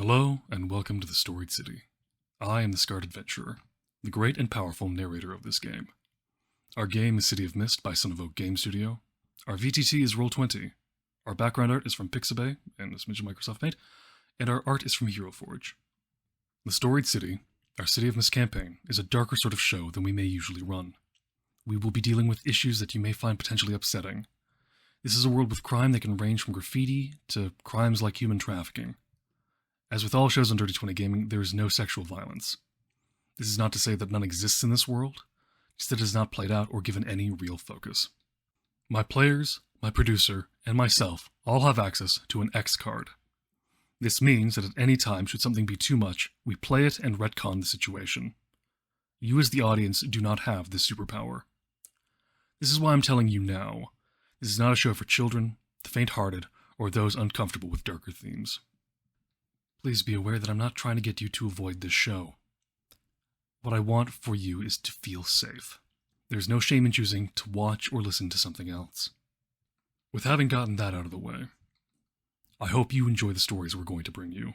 Hello, and welcome to the Storied City. I am the Scarred Adventurer, the great and powerful narrator of this game. Our game is City of Mist by Son of Oak Game Studio. Our VTT is Roll20. Our background art is from Pixabay and a smidge of Microsoft Paint, and our art is from Hero Forge. The Storied City, our City of Mist campaign, is a darker sort of show than we may usually run. We will be dealing with issues that you may find potentially upsetting. This is a world with crime that can range from graffiti to crimes like human trafficking. As with all shows on Dirty 20 Gaming, there is no sexual violence. This is not to say that none exists in this world, just that it is not played out or given any real focus. My players, my producer, and myself all have access to an X card. This means that at any time, should something be too much, we play it and retcon the situation. You as the audience do not have this superpower. This is why I'm telling you now. This is not a show for children, the faint-hearted, or those uncomfortable with darker themes. Please be aware that I'm not trying to get you to avoid this show. What I want for you is to feel safe. There's no shame in choosing to watch or listen to something else. With having gotten that out of the way, I hope you enjoy the stories we're going to bring you.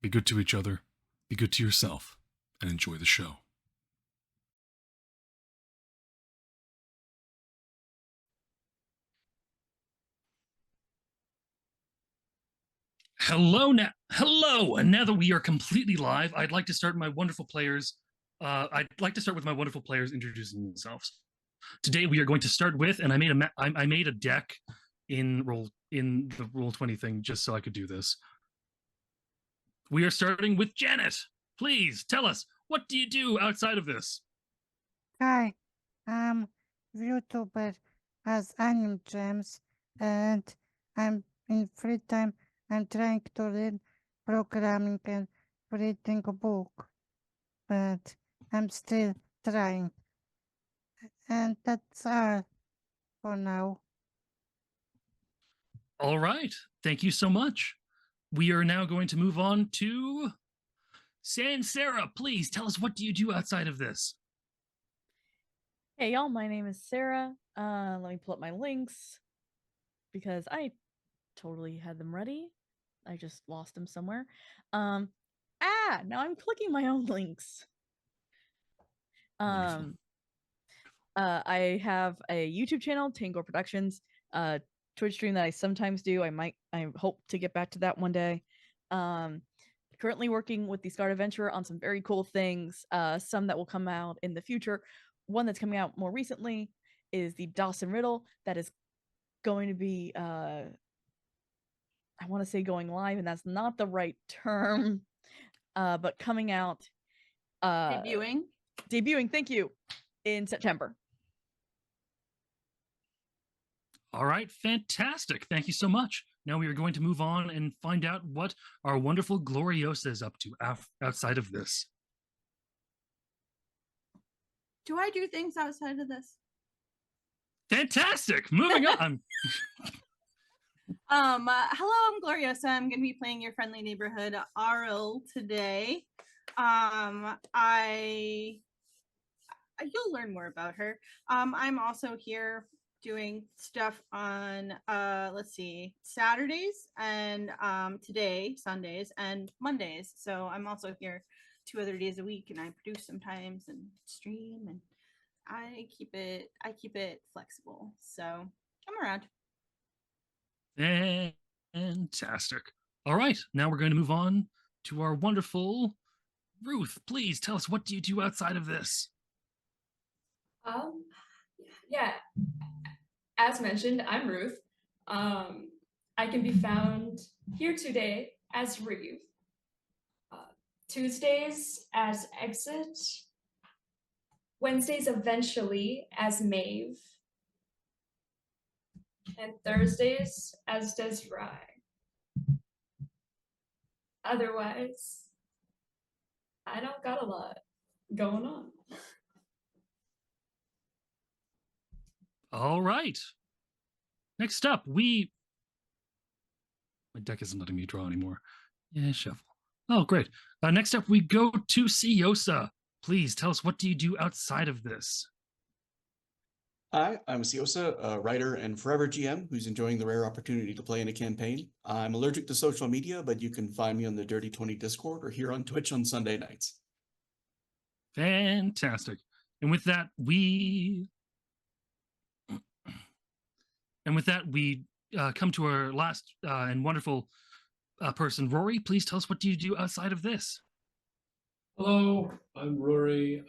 Be good to each other, be good to yourself, and enjoy the show. Hello, and now that we are completely live, I'd like to start with my wonderful players introducing themselves. Today we are going to start with, and I made a deck in the Roll20 thing just so I could do this. We are starting with Janet. Please tell us, what do you do outside of this? Hi, I'm YouTuber as Anime Gems, and I'm in free time. I'm trying to learn programming and reading a book, but I'm still trying. And that's all for now. All right, thank you so much. We are now going to move on to Sarah. Please tell us, what do you do outside of this? Hey y'all, my name is Sarah. Let me pull up my links because I totally had them ready. I just lost them somewhere. Now I'm clicking my own links. I have a YouTube channel, Tango Productions, Twitch stream that I sometimes do. I hope to get back to that one day. Currently working with the Scarred Adventurer on some very cool things, some that will come out in the future. One that's coming out more recently is the Dawson Riddle that is going to be I want to say going live, and that's not the right term, but coming out. Debuting, thank you, in September. All right, fantastic. Thank you so much. Now we are going to move on and find out what our wonderful Gloriosa is up to outside of this. do I do things outside of this? Fantastic. Moving on. Hello, I'm Gloriosa. I'm going to be playing your friendly neighborhood RL today. You'll learn more about her. I'm also here doing stuff on Saturdays and today, Sundays, and Mondays. So I'm also here 2 other days a week, and I produce sometimes and stream, and I keep it flexible. So I'm around. Fantastic. All right, now we're going to move on to our wonderful Ruth. Please tell us, what do you do outside of this? Yeah, as mentioned, I'm Ruth. I can be found here today as Reeve, Tuesdays as Exit, Wednesdays eventually as Maeve, and Thursdays as Desiree. Otherwise, I don't got a lot going on. All right. Next up, my deck isn't letting me draw anymore. Yeah, shuffle. Oh, great. Next up, we go to Siosa. Please tell us, what do you do outside of this? Hi, I'm Siosa, a writer and forever GM who's enjoying the rare opportunity to play in a campaign. I'm allergic to social media, but you can find me on the Dirty 20 Discord or here on Twitch on Sunday nights. Fantastic. And with that, we come to our last and wonderful person. Rory, please tell us, what do you do outside of this? Hello, I'm Rory.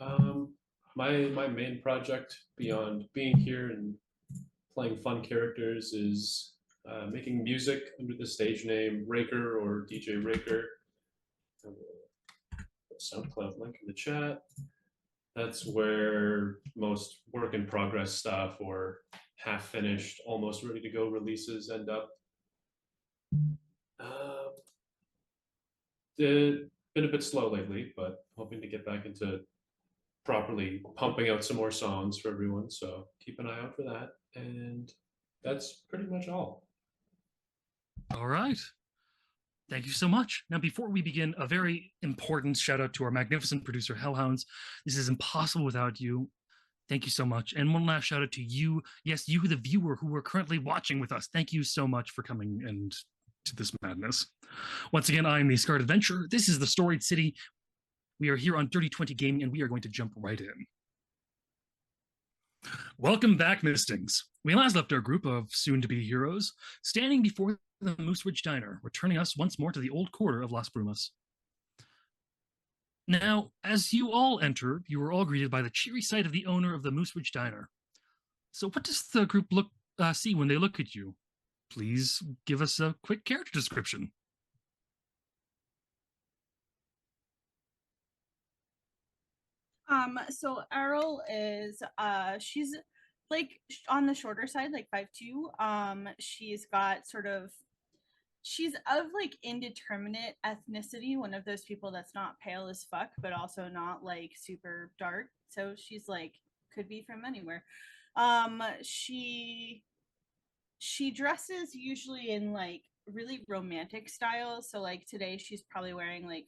My main project beyond being here and playing fun characters is making music under the stage name Raker or DJ Raker. I will put SoundCloud link in the chat. That's where most work in progress stuff or half finished, almost ready to go releases end up. Been a bit slow lately, but hoping to get back into properly pumping out some more songs for everyone. So keep an eye out for that. And that's pretty much all. All right. Thank you so much. Now, before we begin, a very important shout out to our magnificent producer, Hellhounds. This is impossible without you. Thank you so much. And one last shout out to you. Yes, you, the viewer who are currently watching with us. Thank you so much for coming and to this madness. Once again, I'm the Scarred Adventurer. This is the Storied City. We are here on Dirty 20 Gaming, and we are going to jump right in. Welcome back, Mistings. We last left our group of soon-to-be heroes standing before the Moose Ridge Diner, returning us once more to the old quarter of Las Brumas. Now, as you all enter, you are all greeted by the cheery sight of the owner of the Moose Ridge Diner. So what does the group see when they look at you? Please give us a quick character description. So Errol is she's like on the shorter side, like 5'2". She's got she's of like indeterminate ethnicity, one of those people that's not pale as fuck, but also not like super dark. So she's like could be from anywhere. She dresses usually in like really romantic styles. So like today she's probably wearing like,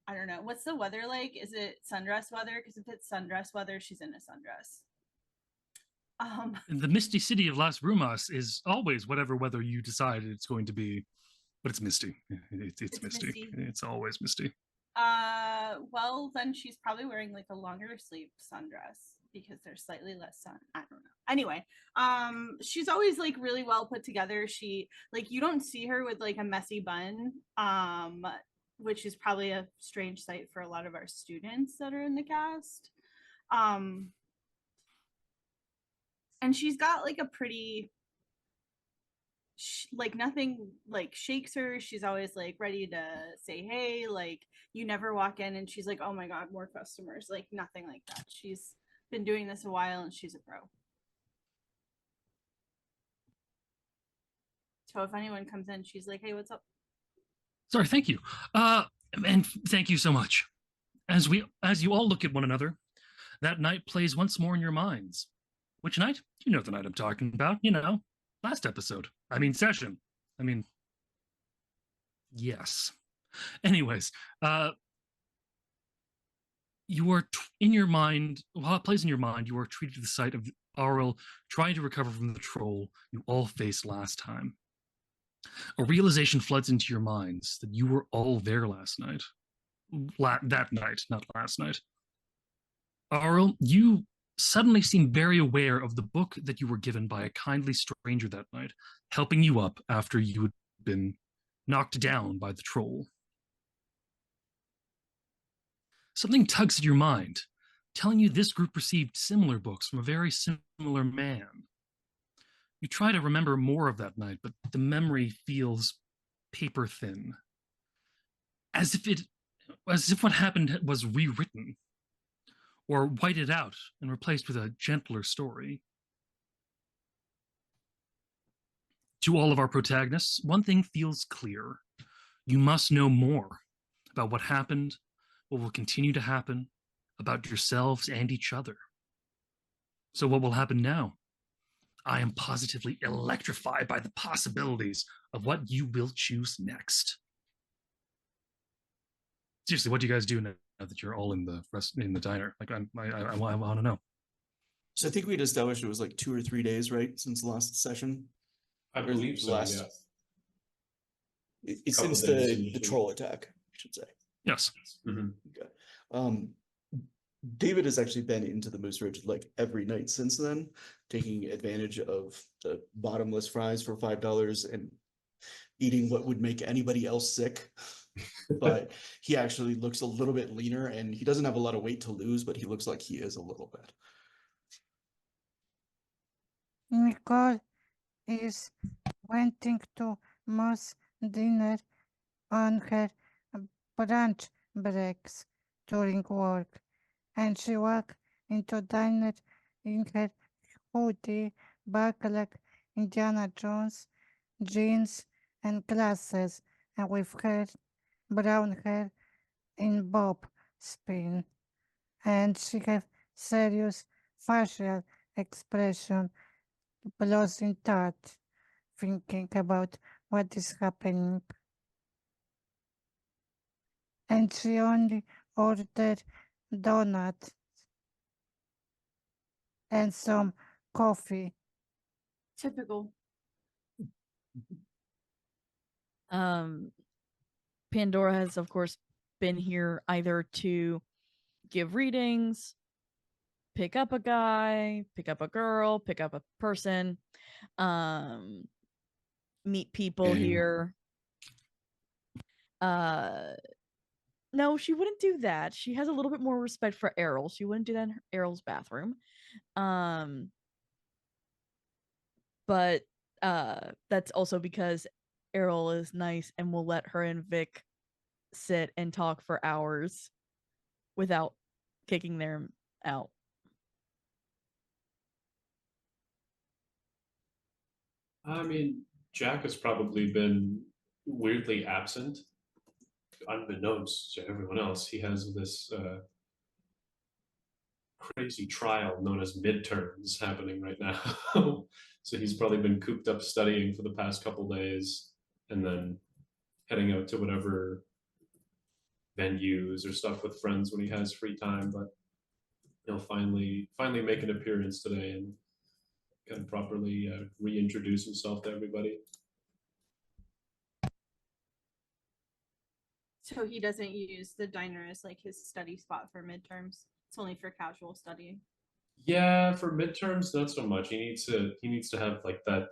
I don't know, what's the weather like? Is it sundress weather? Because if it's sundress weather, she's in a sundress. The misty city of Las Brumas is always whatever weather you decide it's going to be, but it's misty. It's misty. Misty. It's always misty. Well, then she's probably wearing like a longer sleeve sundress because there's slightly less sun. I don't know. Anyway, she's always like really well put together. She like you don't see her with like a messy bun, which is probably a strange sight for a lot of our students that are in the cast. And she's got like a pretty like nothing like shakes her. She's always like ready to say hey, like you never walk in and she's like, oh my god, more customers, like nothing like that. She's been doing this a while and she's a pro. So if anyone comes in, she's like, hey, what's up? Sorry, thank you. And thank you so much. As you all look at one another, that night plays once more in your minds. Which night? You know the night I'm talking about, you know, last episode. Session. Yes. Anyways, you are in your mind, while it plays in your mind, you are treated to the sight of Aurel trying to recover from the troll you all faced last time. A realization floods into your minds that you were all there last night. That night, not last night. Aurel, you suddenly seem very aware of the book that you were given by a kindly stranger that night, helping you up after you had been knocked down by the troll. Something tugs at your mind, telling you this group received similar books from a very similar man. You try to remember more of that night, but the memory feels paper thin. As if what happened was rewritten, or whited out and replaced with a gentler story. To all of our protagonists, one thing feels clear. You must know more about what happened, what will continue to happen, about yourselves and each other. So what will happen now? I am positively electrified by the possibilities of what you will choose next. Seriously, what do you guys do now that you're all in the diner? Like, I want to know. So I think we'd established it was like 2 or 3 days, right, since the last session? I Or believe so, last- yeah. It's Couple since days the usually. troll attack, I should say. Yes. Mhm. Okay. David has actually been into the Moose Ridge like every night since then, taking advantage of the bottomless fries for $5 and eating what would make anybody else sick. But he actually looks a little bit leaner, and he doesn't have a lot of weight to lose, but he looks like he is a little bit. Nicole is wanting to mouse dinner on her brunch breaks during work, and she walked into diner in her hoodie, buckled Indiana Jones, jeans and glasses, and with her brown hair in bob spin, and she have serious facial expression, losing thought, thinking about what is happening. And she only ordered donut and some coffee. Typical. Pandora has, of course, been here either to give readings, pick up a guy, pick up a girl, pick up a person, meet people Game. here. No, she wouldn't do that. She has a little bit more respect for Errol. She wouldn't do that in Errol's bathroom. But that's also because Errol is nice and will let her and Vic sit and talk for hours without kicking them out. I mean, Jack has probably been weirdly absent, unbeknownst to everyone else. He has this crazy trial known as midterms happening right now. So he's probably been cooped up studying for the past couple days and then heading out to whatever venues or stuff with friends when he has free time. But he'll finally make an appearance today and kind of properly reintroduce himself to everybody. So he doesn't use the diner as like his study spot for midterms. It's only for casual study. Yeah, for midterms, not so much. He needs to have like that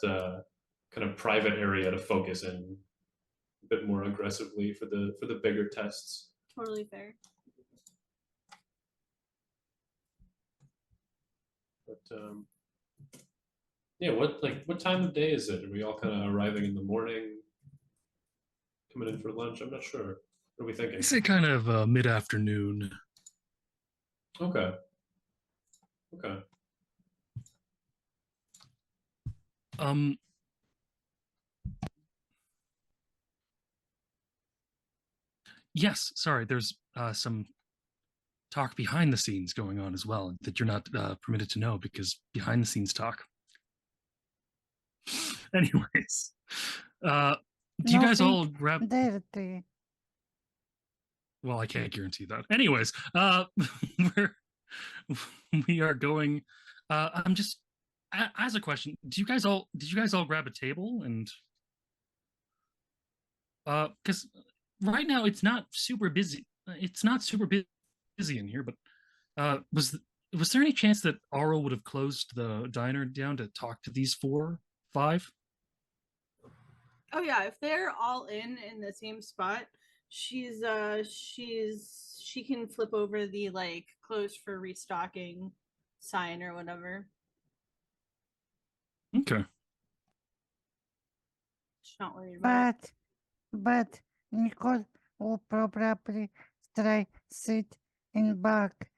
kind of private area to focus in a bit more aggressively for the bigger tests. Totally fair. But yeah, what time of day is it? Are we all kind of arriving in the morning, coming in for lunch? I'm not sure. What are we thinking? I say kind of mid-afternoon. Okay. Okay. Yes, sorry, there's some talk behind the scenes going on as well that you're not permitted to know because behind the scenes talk. Anyways, do you guys all grab? Dirty. Well, I can't guarantee that. Anyways, we are going. I'm just as a question. Did you guys all grab a table and? Because right now it's not super busy. It's not super busy in here. But was there any chance that Aurel would have closed the diner down to talk to these 4, 5? Oh yeah, if they're all in the same spot, she can flip over the like closed for restocking sign or whatever. Okay. She's not worried about it. But Nicole will probably try sit in back,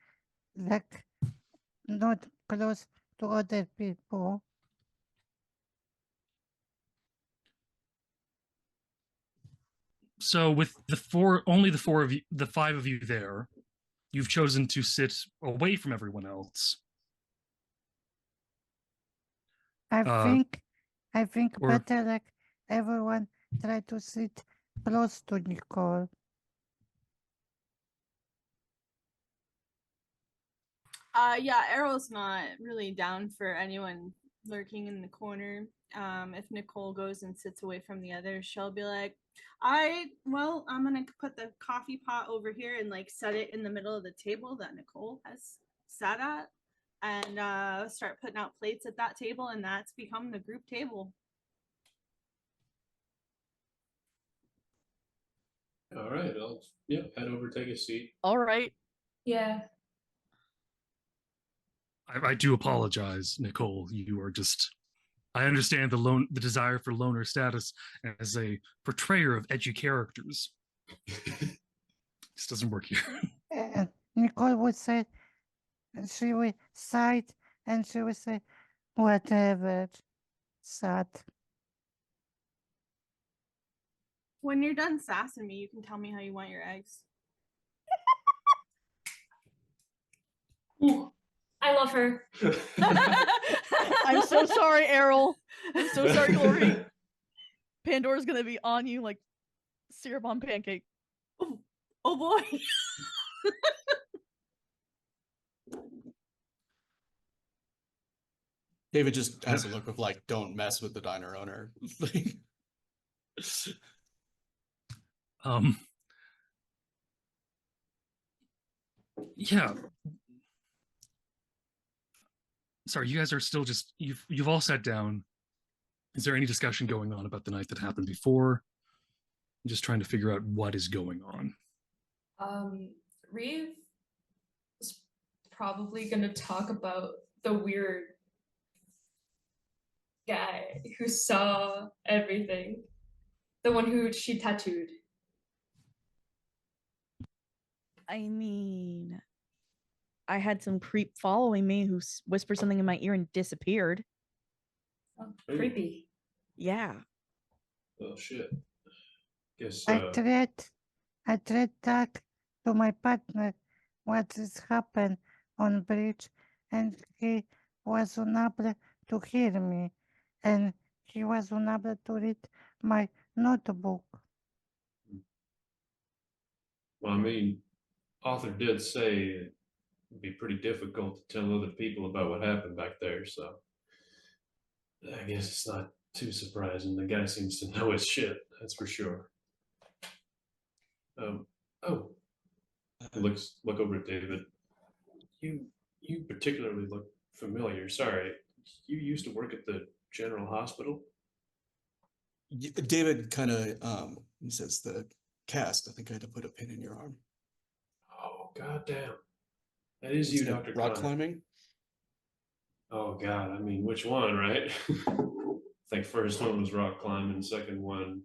like not close to other people. So with the 5 of you there, you've chosen to sit away from everyone else. I think or- better like everyone try to sit close to Nicole. Yeah, Arrow's not really down for anyone lurking in the corner. If Nicole goes and sits away from the others, she'll be like, I'm gonna put the coffee pot over here and like set it in the middle of the table that Nicole has sat at, and start putting out plates at that table, and that's become the group table. All right, I'll head over, take a seat. All right. Yeah. I do apologize, Nicole. You are just. I understand the desire for loner status as a portrayer of edgy characters. This doesn't work here. And Nicole would say, she would sigh and she would say, whatever. Sad. When you're done sassing me, you can tell me how you want your eggs. Ooh, I love her. I'm so sorry, Errol. I'm so sorry, Glory. Pandora's gonna be on you like syrup on pancake. Oh boy. David just has a look of like, don't mess with the diner owner. Yeah. Sorry, you guys are still just you've all sat down. Is there any discussion going on about the night that happened before? I'm just trying to figure out what is going on. Reeve is probably gonna talk about the weird guy who saw everything. The one who she tattooed. I mean, I had some creep following me who whispered something in my ear and disappeared. Oh, creepy. Yeah. Oh shit. Guess I tried talk to my partner what has happened on bridge, and he was unable to hear me, and he was unable to read my notebook. well, I mean, author did say it'd be pretty difficult to tell other people about what happened back there, so I guess it's not too surprising. The guy seems to know his shit, that's for sure. Oh, look over at David. You particularly look familiar. Sorry, you used to work at the General Hospital? David kind of he says the cast. I think I had to put a pin in your arm. Oh goddamn, that is It's you, Dr. rock Connor. climbing. Oh god, I mean, which one, right? I think first one was rock climbing, second one.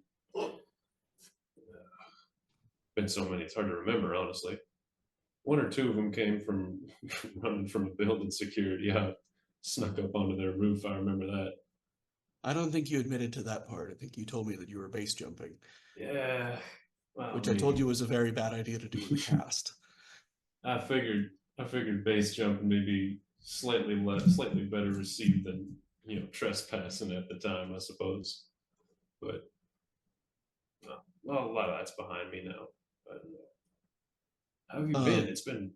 Been so many, it's hard to remember, honestly. One or two of them came from running from a building security out, snuck up onto their roof. I remember that. I don't think you admitted to that part. I think you told me that you were base jumping, Yeah, well, which I told you was a very bad idea to do in the cast. I figured base jumping may be slightly better received than trespassing at the time, I suppose. But well, a lot of that's behind me now. But how have you been? It's been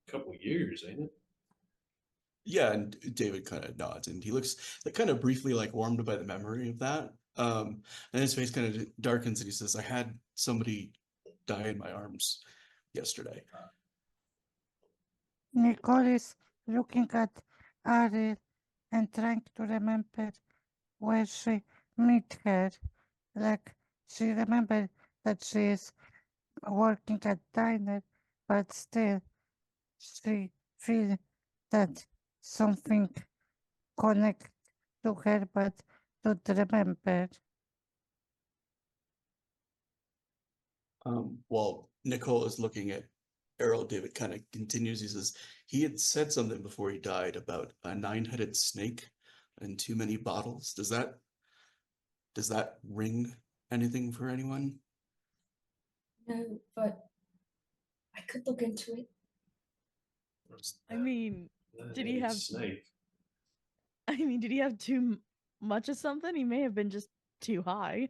a couple of years, ain't it? Yeah, and David kind of nods, and he looks like kind of briefly like warmed by the memory of that. And his face kind of darkens, and he says, "I had somebody die in my arms yesterday." Nicole is looking at Ariel and trying to remember where she met her. Like, she remembered that she is working at diner, but still she feels that something connect to her, but don't remember. While Nicole is looking at Errol, David kind of continues. He says he had said something before he died about a 9-headed snake and too many bottles. Does that ring anything for anyone? No, but I could look into it. I mean, did he That have? snake? I mean, did he have too much of something? He may have been just too high.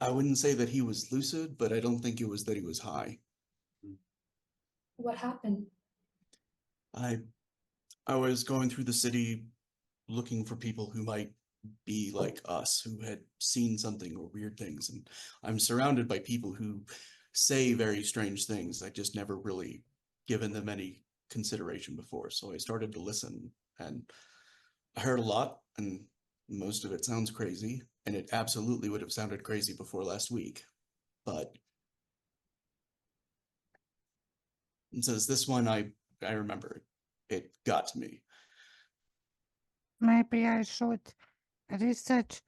I wouldn't say that he was lucid, but I don't think it was that he was high. What happened? I I was going through the city looking for people who might be like us, who had seen something or weird things, and I'm surrounded by people who say very strange things. I just never really given them any consideration before. So I started to listen, and I heard a lot, and most of it sounds crazy, and it absolutely would have sounded crazy before last week. But it says this one I remember. It got to me. Maybe I should research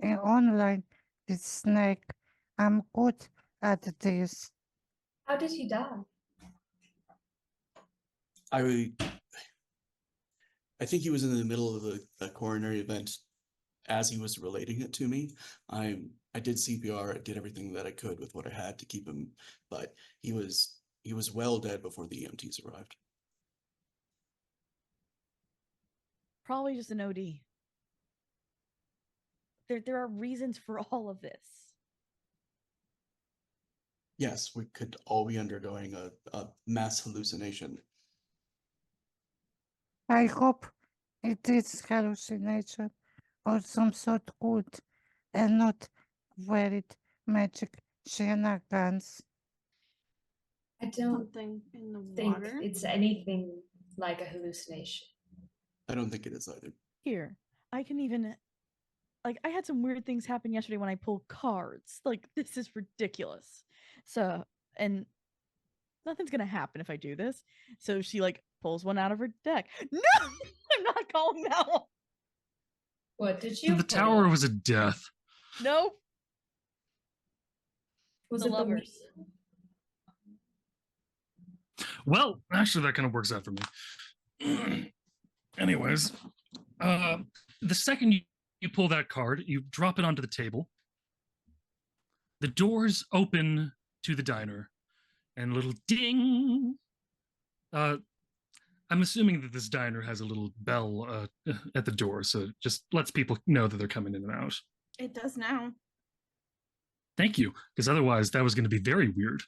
online this snake. I'm good at this. How did he die? I think he was in the middle of a coronary event as he was relating it to me. I did CPR, I did everything that I could with what I had to keep him, but he was well dead before the EMTs arrived. Probably just an OD. There are reasons for all of this. Yes, we could all be undergoing a mass hallucination. I hope it is hallucination or some sort good and not very magic shenanigans. I don't Something in the think water. it's anything like a hallucination. I don't think it is either. Here, I can even like I had some weird things happen yesterday when I pulled cards. Like this is ridiculous. So, and nothing's gonna happen if I do this. So she like pulls one out of her deck. No, I'm not calling that one. What did you? The pull? tower was a death. Nope. Was the it lovers. Well, actually, that kind of works out for me. Anyways, the second you pull that card, you drop it onto the table. The doors open to the diner, and a little ding. I'm assuming that this diner has a little bell at the door, so it just lets people know that they're coming in and out. It does now. Thank you, because otherwise that was going to be very weird.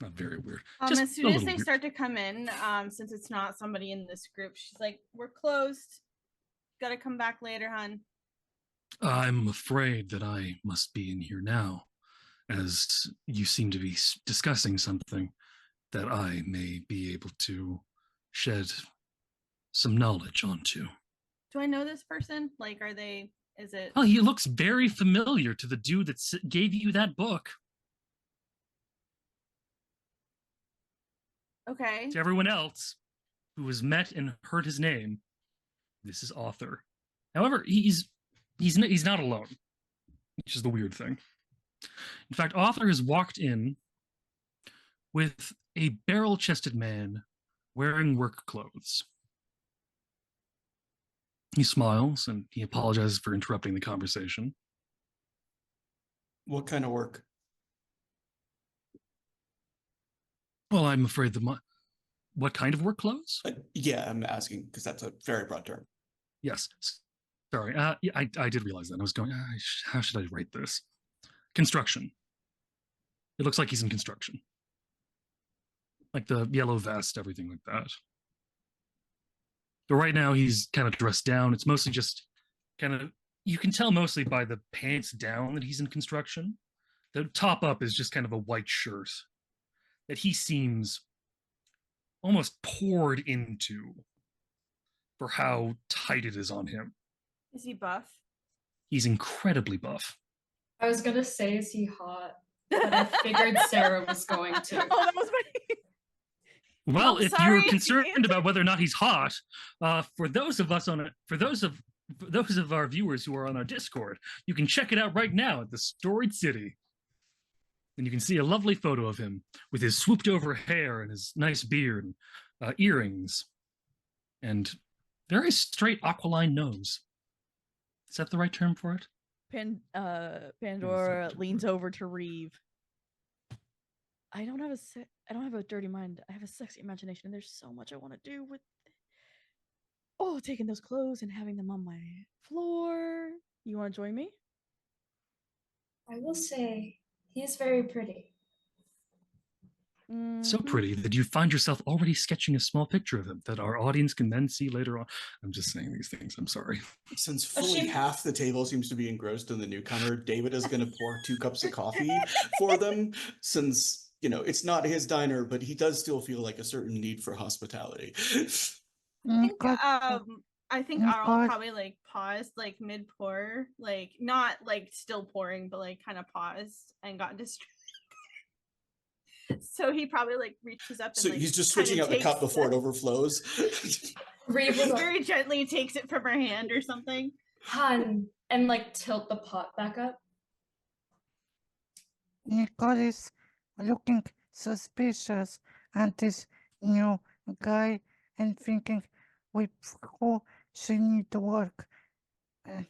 Not very weird. Just As soon a as little they weird. start to come in, since it's not somebody in this group, she's like, "We're closed. Gotta come back later, hun." I'm afraid that I must be in here now, as you seem to be discussing something that I may be able to shed some knowledge onto. Do I know this person? Like, are they? Is it? Oh, he looks very familiar to the dude that gave you that book. Okay. To everyone else who has met and heard his name, this is Author. However, he's not alone, which is the weird thing. In fact, Author has walked in with a barrel-chested man wearing work clothes. He smiles and he apologizes for interrupting the conversation. What kind of work? Well, I'm afraid what kind of work clothes? Yeah, I'm asking because that's a very broad term. Yes. Sorry. Yeah, I did realize that. I was going, how should I write this? Construction. It looks like he's in construction. Like the yellow vest, everything like that. But right now he's kind of dressed down. It's mostly just kind of, you can tell mostly by the pants down that he's in construction. The top up is just kind of a white shirt that he seems almost poured into for how tight it is on him. Is he buff? He's incredibly buff. I was gonna say, is he hot? But I figured Sarah was going to. Oh, that was my. Well, I'm if sorry, you're concerned about whether or not he's hot, for those of our viewers who are on our Discord, you can check it out right now at the Storied City. And you can see a lovely photo of him with his swooped over hair and his nice beard and earrings and very straight aquiline nose. Is that the right term for it? Pandora leans over to Reeve. I don't have a dirty mind. I have a sexy imagination, and there's so much I want to do with taking those clothes and having them on my floor. You want to join me? I will say, he's very pretty. So Mhm. pretty that you find yourself already sketching a small picture of him that our audience can then see later on. I'm just saying these things. I'm sorry. Since A fully shame- half the table seems to be engrossed in the newcomer, David is going to pour 2 cups of coffee for them since, you know, it's not his diner, but he does still feel like a certain need for hospitality. Nicole, I think Arl Nicole, probably like paused like mid pour, like not like still pouring, but like kind of paused and got distracted. So he probably like reaches up and So like he's just kinda switching out the cup takes before it overflows. Reeve was like, very gently takes it from her hand or something. "Hun," and like tilt the pot back up. Nicole is looking suspicious at this new guy and thinking with who she need to work. Uh,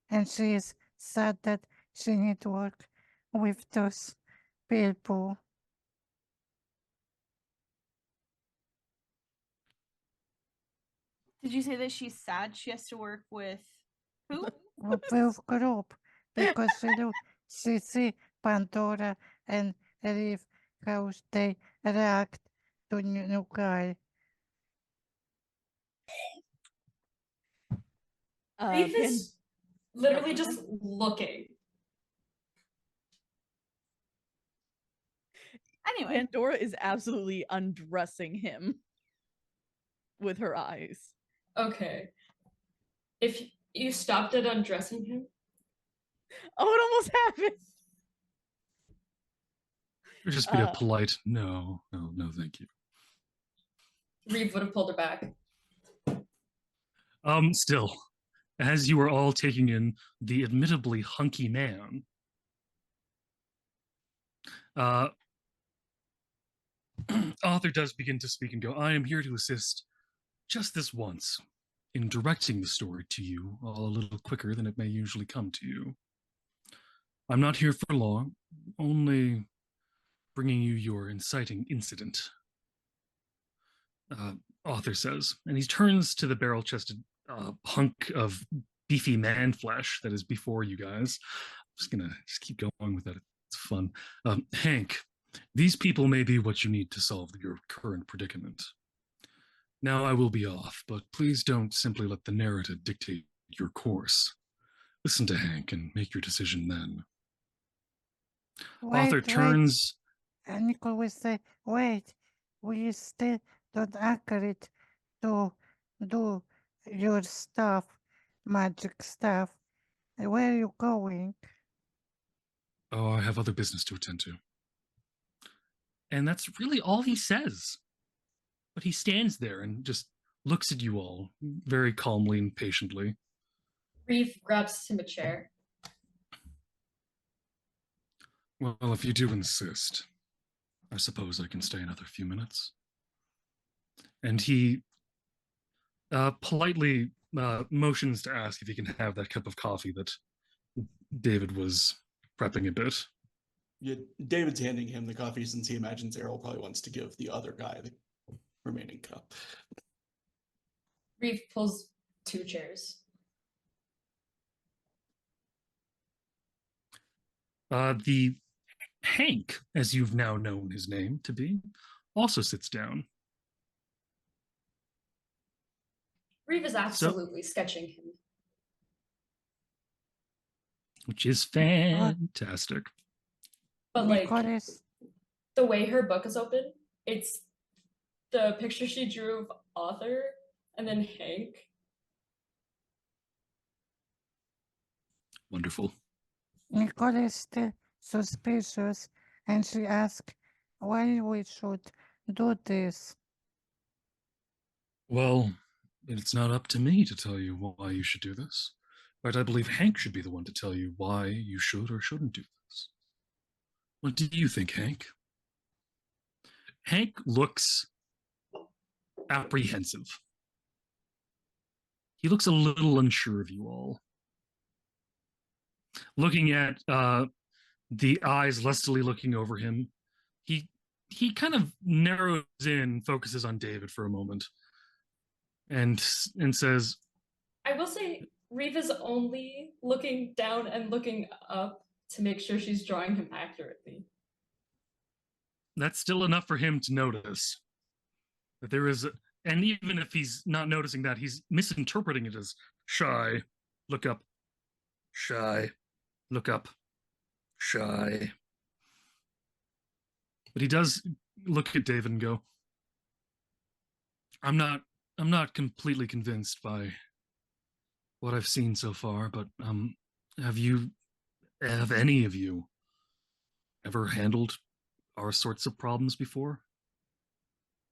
and she is sad that she need to work with those people. Did you say that she's sad she has to work with who? With group because she see Pandora and Reeve how they react to new guy. Reeve Pan- is literally go just looking. Anyway, Pandora is absolutely undressing him with her eyes. Okay. If you stopped at undressing him, Oh, it almost happened. Or just be a Uh, polite no, thank you. Reeve would have pulled her back. Still, as you are all taking in the admittedly hunky man, Arthur does begin to speak and go, I am here to assist just this once in directing the story to you all a little quicker than it may usually come to you. I'm not here for long, only bringing you your inciting incident. Arthur says, and he turns to the barrel-chested hunk of beefy man flesh that is before you guys. I'm just gonna keep going with that. It's fun. Hank, these people may be what you need to solve your current predicament. Now I will be off, but please don't simply let the narrative dictate your course. Listen to Hank and make your decision then. Arthur Wait, turns. and Nicole will say, wait, we still don't agree to do your stuff, magic stuff. Where are you going? Oh, I have other business to attend to. And that's really all he says. But he stands there and just looks at you all very calmly and patiently. Reeve grabs him a chair. Well, if you do insist, I suppose I can stay another few minutes. And he politely motions to ask if he can have that cup of coffee that David was prepping a bit. Yeah, David's handing him the coffee since he imagines Errol probably wants to give the other guy the remaining cup. Reeve pulls 2 chairs. The Hank, as you've now known his name to be, also sits down. Reeve is absolutely sketching him. Which is fantastic. But like Nicole is, the way her book is open, it's the picture she drew of Arthur and then Hank. Wonderful. Nicole is still suspicious and she asks why we should do this. Well, it's not up to me to tell you why you should do this, but I believe Hank should be the one to tell you why you should or shouldn't do this. What do you think, Hank? Hank looks apprehensive. He looks a little unsure of you all. Looking at the eyes lustily looking over him, he kind of narrows in, focuses on David for a moment, and says, I will say Reeve is only looking down and looking up to make sure she's drawing him accurately. that's still enough for him to notice that there is, and even if he's not noticing that, he's misinterpreting it as shy. Look up, shy. Look up, shy. But he does look at David and go, I'm not completely convinced by what I've seen so far, but have any of you ever handled our sorts of problems before?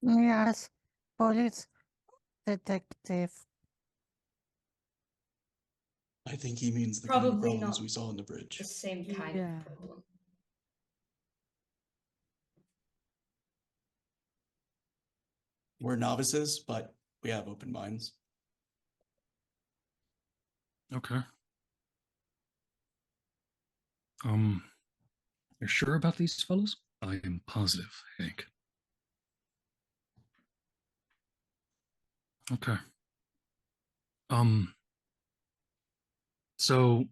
Yes, police detective. I think he means the kind of Probably problems not we saw on the bridge. the same kind Yeah. of problem. We're novices, but we have open minds. Okay. You're sure about these fellows? I am positive, Hank. Okay. So,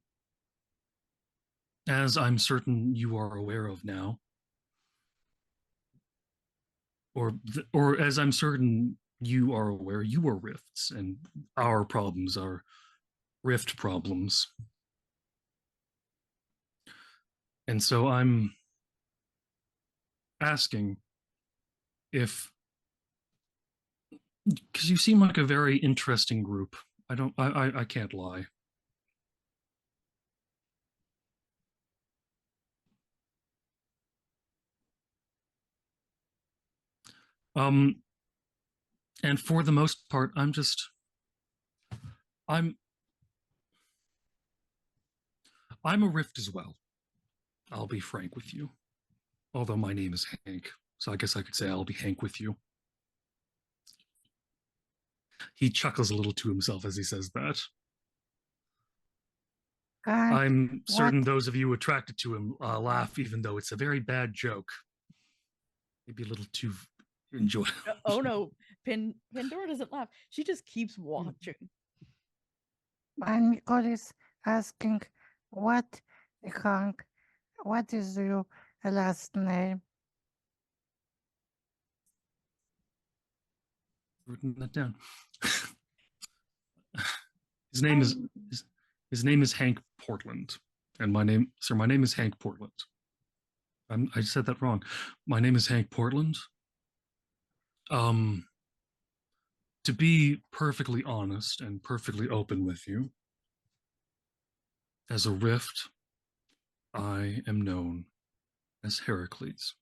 as I'm certain you are aware of now, or as I'm certain you are aware, you are rifts, and our problems are rift problems. And so I'm asking if, because you seem like a very interesting group. I can't lie. Um, and for the most part, I'm I'm a rift as well. I'll be frank with you. Although my name is Hank, so I guess I could say I'll be Hank with you. He chuckles a little to himself as he says that. Hank, I'm certain what? those of you attracted to him laugh, even though it's a very bad joke. Maybe a little too enjoyable. Oh no, Pandora doesn't laugh. She just keeps watching. And Nicole is asking, what, Hank, what is your last name? Written that down. His name is his name is Hank Portland, and my name is Hank Portland. I said that wrong. My name is Hank Portland. To be perfectly honest and perfectly open with you, as a rift, I am known as Heracles.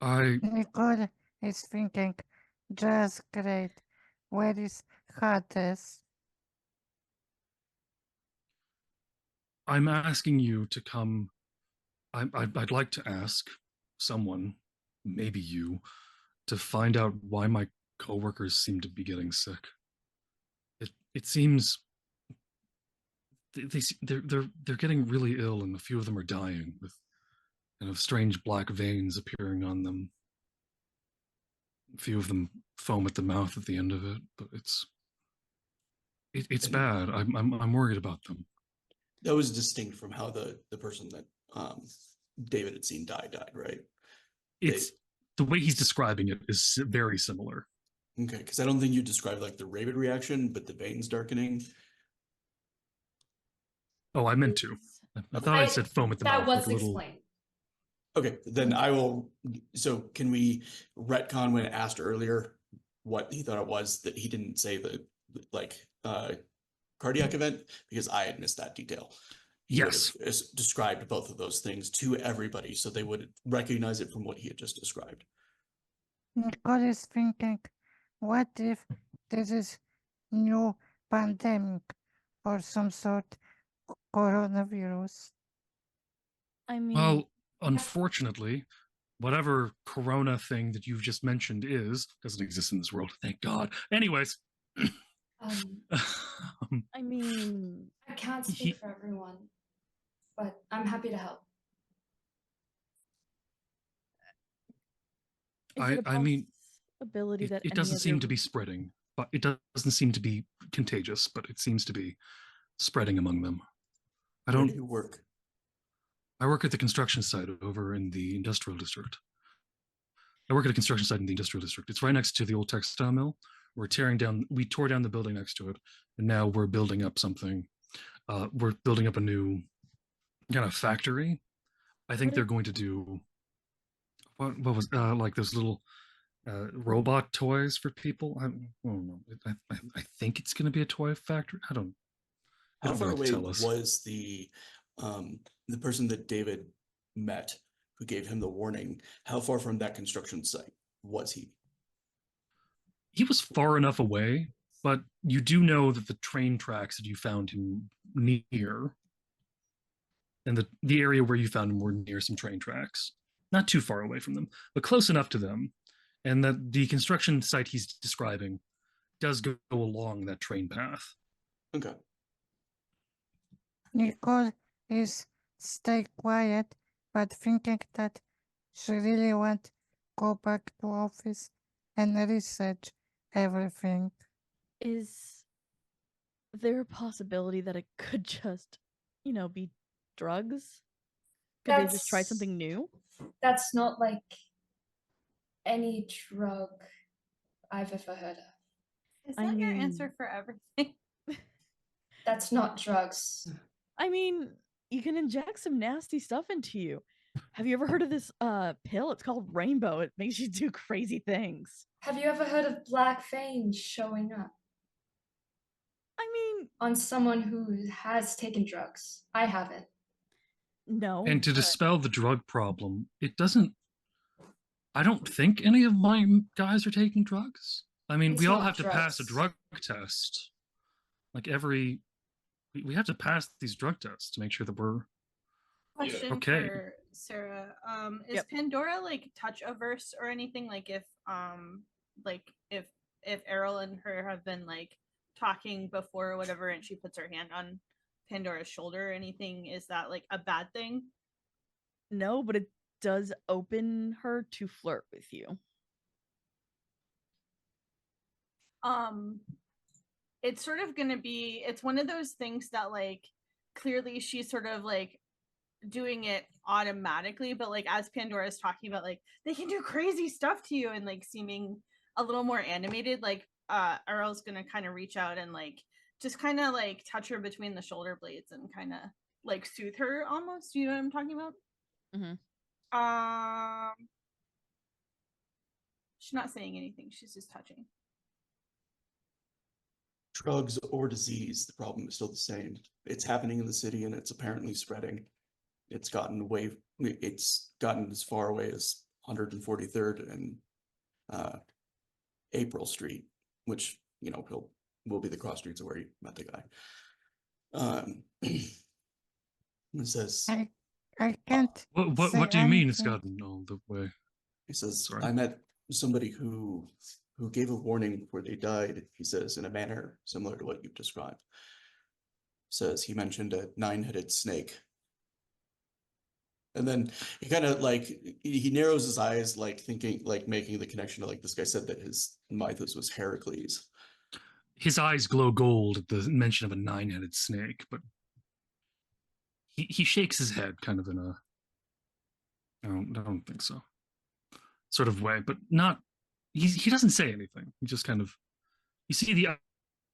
Nicole is thinking, just great. Where is Hades? I'm asking you to come. I'd like to ask someone, maybe you, to find out why my coworkers seem to be getting sick. It seems they're getting really ill, and a few of them are dying with kind of strange black veins appearing on them. A few of them foam at the mouth at the end of it, but it's bad. I'm worried about them. That was distinct from how the person that David had seen died, right? It's the way he's describing it is very similar. Okay, because I don't think you described like the raven reaction, but the veins darkening. Oh, I meant to. I thought I said foam at the That mouth, was like a little. explained. Okay, then I will. So can we retcon when asked earlier what he thought it was that he didn't say the cardiac event, because I had missed that detail. He would Yes. have described both of those things to everybody so they would recognize it from what he had just described. Nicole is thinking, what if this is new pandemic or some sort coronavirus? I mean, Well, unfortunately, whatever corona thing that you've just mentioned doesn't exist in this world. Thank God. Anyways. I mean, I can't speak for everyone, but I'm happy to help. is it a I mean, possibility that it any doesn't of seem your to be spreading. but it doesn't seem to be contagious, but it seems to be spreading among them. Where do you work? I work at the construction site over in the industrial district. I work at a construction site in the industrial district. It's right next to the old textile mill. We tore down the building next to it, and now we're building up something. We're building up a new kind of factory. I think they're going to do what was like those little robot toys for people. I don't know. I think it's going to be a toy factory. I don't. They How don't far really away tell us. was the person that David met who gave him the warning? How far from that construction site was he? He was far enough away, but you do know that the train tracks that you found him near, and the area where you found him were near some train tracks, not too far away from them, but close enough to them, and that the construction site he's describing does go along that train path. Okay. Nicole is stay quiet, but thinking that she really want go back to office and research everything. Is there a possibility that it could just, be drugs? Could they just try something new? That's not like any drug I've ever heard of. Is I that your mean- answer for everything? That's not drugs. I mean, you can inject some nasty stuff into you. Have you ever heard of this pill? It's called Rainbow. It makes you do crazy things. Have you ever heard of black veins showing up I mean, on someone who has taken drugs? I haven't. no. And to but- dispel the drug problem, it doesn't. I don't think any of my guys are taking drugs. I mean, It's we all not have to pass a drugs. drug test. Like we have to pass these drug tests to make sure that we're Question Okay. for Sarah. Is Yep. Pandora like touch averse or anything? Like if Errol and her have been like talking before or whatever, and she puts her hand on Pandora's shoulder or anything, is that like a bad thing? No, but it does open her to flirt with you. It's sort of gonna be, it's one of those things that like clearly she's sort of like doing it automatically, but like as Pandora is talking about like they can do crazy stuff to you and like seeming a little more animated, like Errol's gonna kind of reach out and like just kind of like touch her between the shoulder blades and kind of like soothe her almost. Do you know what I'm talking about? Mhm. She's not saying anything, she's just touching. Drugs or disease, the problem is still the same. It's happening in the city and it's apparently spreading. It's gotten as far away as 143rd and April Street, which, will be the cross streets of where you met the guy. It says, I can't. what say do you mean it's anything. gotten all the way? he says, Sorry. I met somebody who gave a warning before they died, he says, in a manner similar to what you've described. Says he mentioned a 9-headed snake. And then he kind of like, he narrows his eyes, like thinking, like making the connection to like this guy said that his mythos was Hercules. His eyes glow gold at the mention of a 9-headed snake, but he shakes his head kind of in a I don't think so sort of way, but not he doesn't say anything. He just kind of, you see the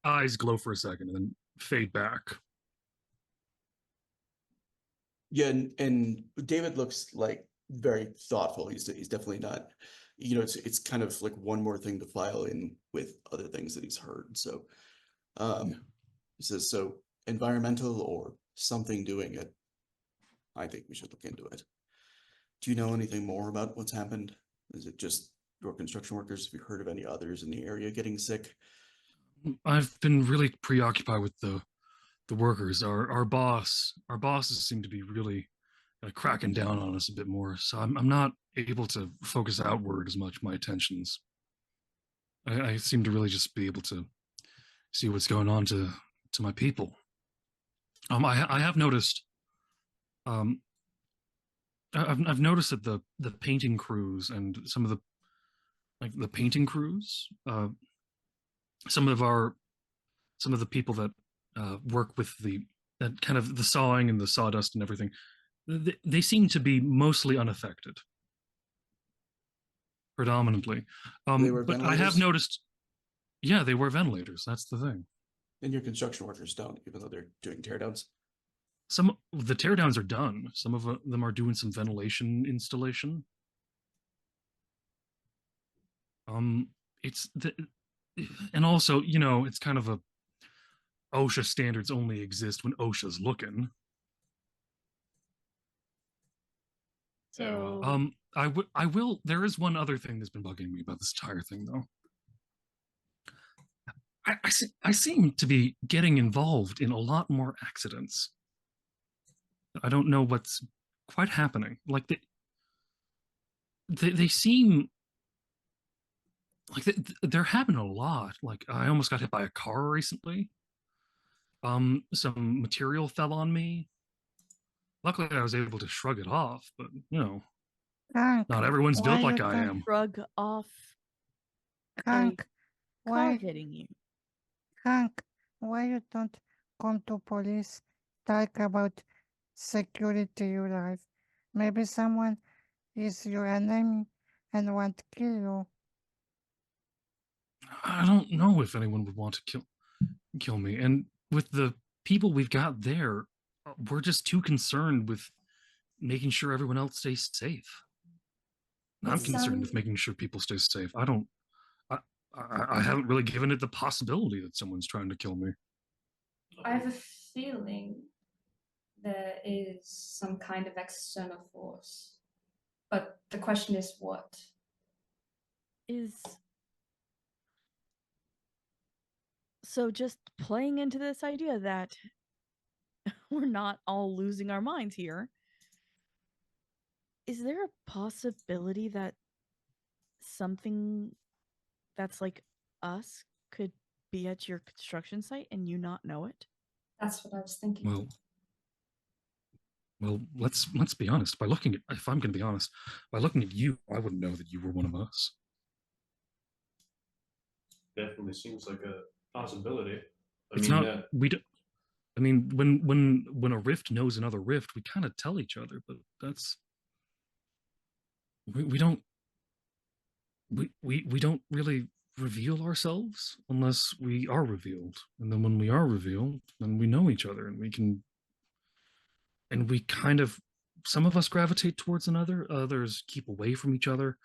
eyes glow for a second and then fade back. Yeah, and David looks like very thoughtful. He's definitely not, it's kind of like one more thing to file in with other things that he's heard. So he says, so environmental or something doing it. I think we should look into it. Do you know anything more about what's happened? Is it just your construction workers? Have you heard of any others in the area getting sick? I've been really preoccupied with the workers. Our bosses seem to be really cracking down on us a bit more. So I'm not able to focus outward as much. My attentions. I seem to really just be able to see what's going on to my people. I have noticed. I've noticed that the painting crews and some of the painting crews some of the people that work with the that kind of the sawing and the sawdust and everything, they seem to be mostly unaffected, predominantly. They were But I have ventilators? noticed, yeah, they wear ventilators. That's the thing. And your construction workers don't, even though they're doing teardowns. Some the teardowns are done. Some of them are doing some ventilation installation. It's the, and also, it's kind of a OSHA standards only exist when OSHA's looking. So I will. There is one other thing that's been bugging me about this entire thing, though. I seem to be getting involved in a lot more accidents. I don't know what's quite happening. Like they seem like they're happening a lot. Like I almost got hit by a car recently. Some material fell on me. Luckily, I was able to shrug it off, but Hank, not everyone's why built like you I don't- am. shrug off Hank, car why, hitting you. Hank, why you don't come to police, talk about security your life? Maybe someone is your enemy and want to kill you. I don't know if anyone would want to kill me. And with the people we've got there, we're just too concerned with making sure everyone else stays safe. I'm concerned with making sure people stay safe. I haven't really given it the possibility that someone's trying to kill me. I have a feeling there is some kind of external force. But the question is what? So just playing into this idea that we're not all losing our minds here, is there a possibility that something that's like us could be at your construction site and you not know it? That's what I was thinking. Well, let's be honest. If I'm going to be honest, by looking at you, I wouldn't know that you were one of us. Definitely seems like a possibility. It's not. We don't. I mean, when a rift knows another rift, we kind of tell each other, but that's we don't we don't really reveal ourselves unless we are revealed, and then when we are revealed, then we know each other, and we kind of, some of us gravitate towards another, others keep away from each other.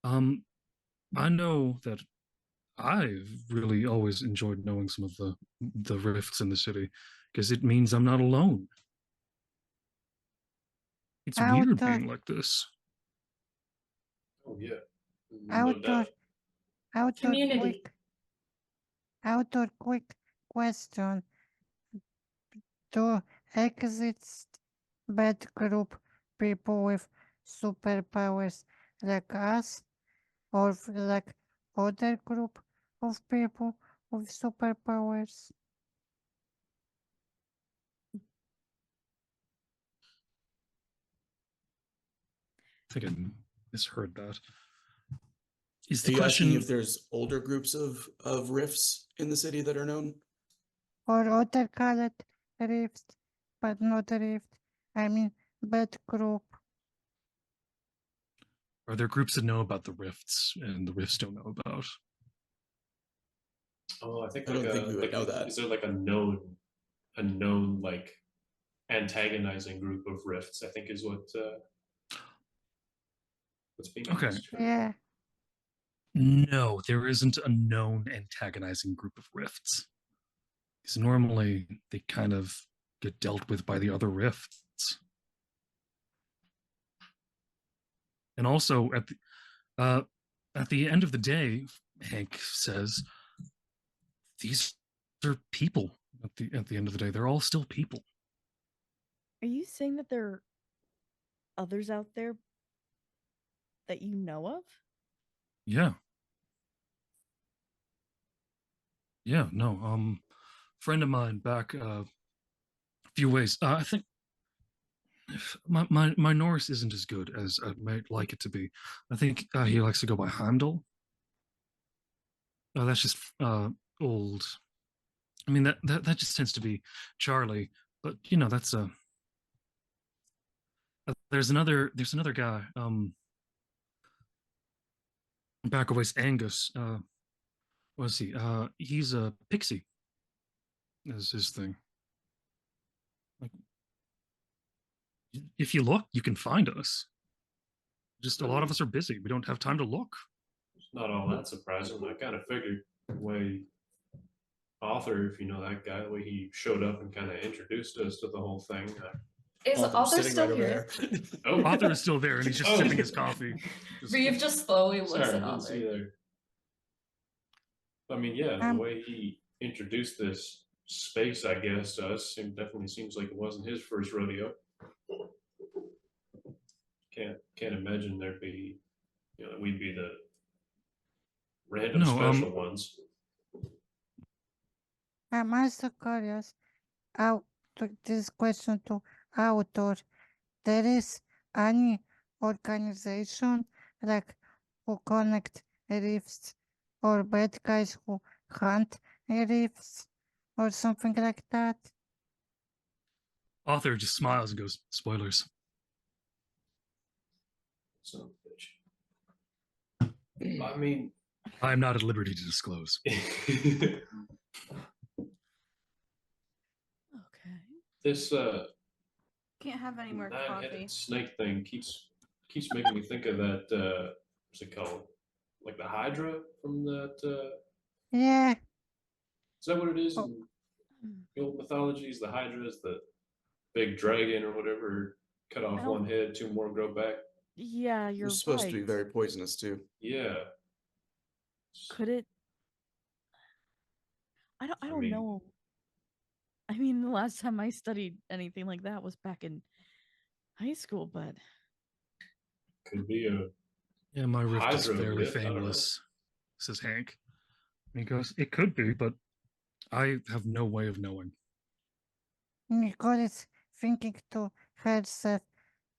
I know that I've really always enjoyed knowing some of the rifts in the city because it means I'm not alone. It's weird being like this. Oh yeah. Outdoor Community. quick question. Do exist bad group people with superpowers like us, or like other group of people with superpowers? I think I misheard that. Is Are the you asking question if there's older groups of rifts in the city that are known? Or other colored rift, but not rift. I mean bad group. are there groups that know about the rifts and the rifts don't know about? Oh, I think I don't think we would know that. Is there like a known like antagonizing group of rifts? I think is what's being Okay. asked. Yeah. No, there isn't a known antagonizing group of rifts. Because normally they kind of get dealt with by the other rifts. And also at the end of the day, Hank says, these are people. At the end of the day, they're all still people. Are you saying that there are others out there that you know of? Yeah. Yeah, no. Friend of mine back a few ways. I think my Norse isn't as good as I might like it to be. I think he likes to go by Heimdall. That's just old. I mean, that just tends to be Charlie, but that's there's another guy, back a ways, Angus. What is he? He's a pixie. Is his thing. Like, if you look, you can find us. Just a lot of us are busy. We don't have time to look. It's not all that surprising. I kind of figured the way Author, if you know that guy, the way he showed up and kind of introduced us to the whole thing. Is Author sitting still right over here? there. Oh, Author is still there, and he's just Oh. sipping his coffee. Reeve just slowly looks sorry, I at didn't see Author. you there. I mean, yeah, the way he introduced this space, I guess, to us, definitely seems like it wasn't his first rodeo. Can't imagine there'd be, we'd be the random No, special ones. I'm also curious how to this question to author. There is any organization like who connect reefs or bad guys who hunt reefs or something like that? Author just smiles and goes, "Spoilers." Son of a bitch. I mean, I'm not at liberty to disclose. Okay. this Can't have any more coffee. nine-headed snake thing keeps making me think of that. What's it called? Like the Hydra from that. Yeah, Is that what it is Oh. in the old mythologies? The Hydra is the big dragon or whatever. Cut off I don't- one head, two more grow back. Yeah, It you're was supposed right. to be very poisonous too. Yeah. Could it? I don't mean- know. I mean, the last time I studied anything like that was back in high school, but Could be a. Yeah, my rift is Hydro fairly rift, I don't know. fameless, says Hank. And he goes, "It could be, but I have no way of knowing." Nicole is thinking to herself,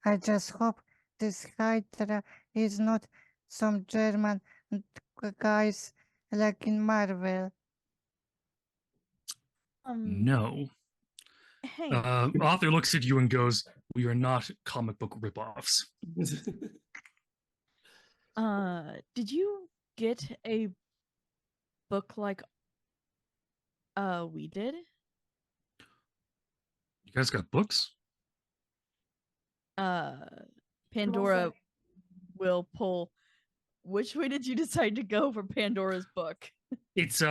I just hope this Hydra is not some German guys like in Marvel. No. Hank, Author looks at you and goes, "We are not comic book ripoffs." did you get a book like we did? You guys got books? Pandora will pull. Which way did you decide to go for Pandora's book? It's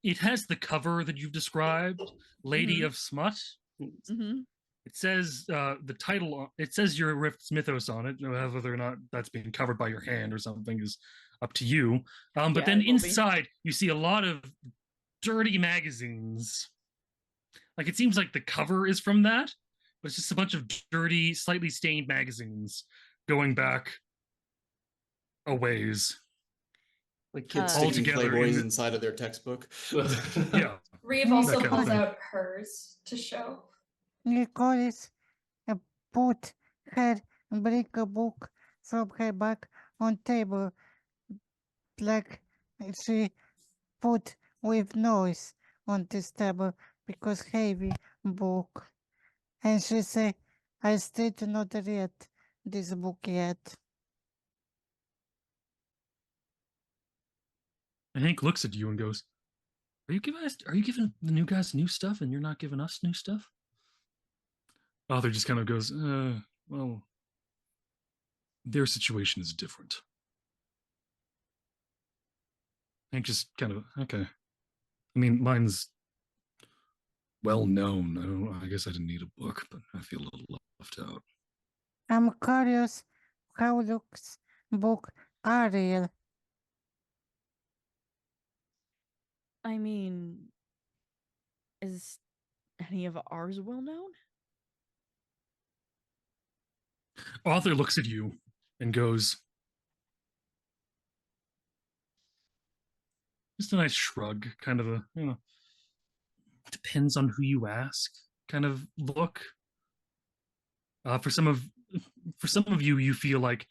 it has the cover that you've described, Lady Mhm. of Smut. Mm-hmm. It says the title. It says your Rift Mythos on it. Whether or not that's being covered by your hand or something is up to you. But Yeah, then it will be. inside you see a lot of dirty magazines. Like it seems like the cover is from that, but it's just a bunch of dirty, slightly stained magazines going back a ways. Like kids All sticking together Playboys in- inside of their textbook. Yeah. Reeve also kind of pulls thing. out hers to show. Nicole is put her brick book from her back on table like she put with noise on this table because heavy book. And she say, I still do not read this book yet. And Hank looks at you and goes, Are you giving the new guys new stuff and you're not giving us new stuff?" Author just kind of goes, well, their situation is different. Hank just kind of, okay. I mean, mine's well known. I guess I didn't need a book, but I feel a little left out. I'm curious how looks book Ariel. I mean, is any of ours well known? Author looks at you and goes, just a nice shrug, kind of a, depends on who you ask kind of look. For some of you, you feel like,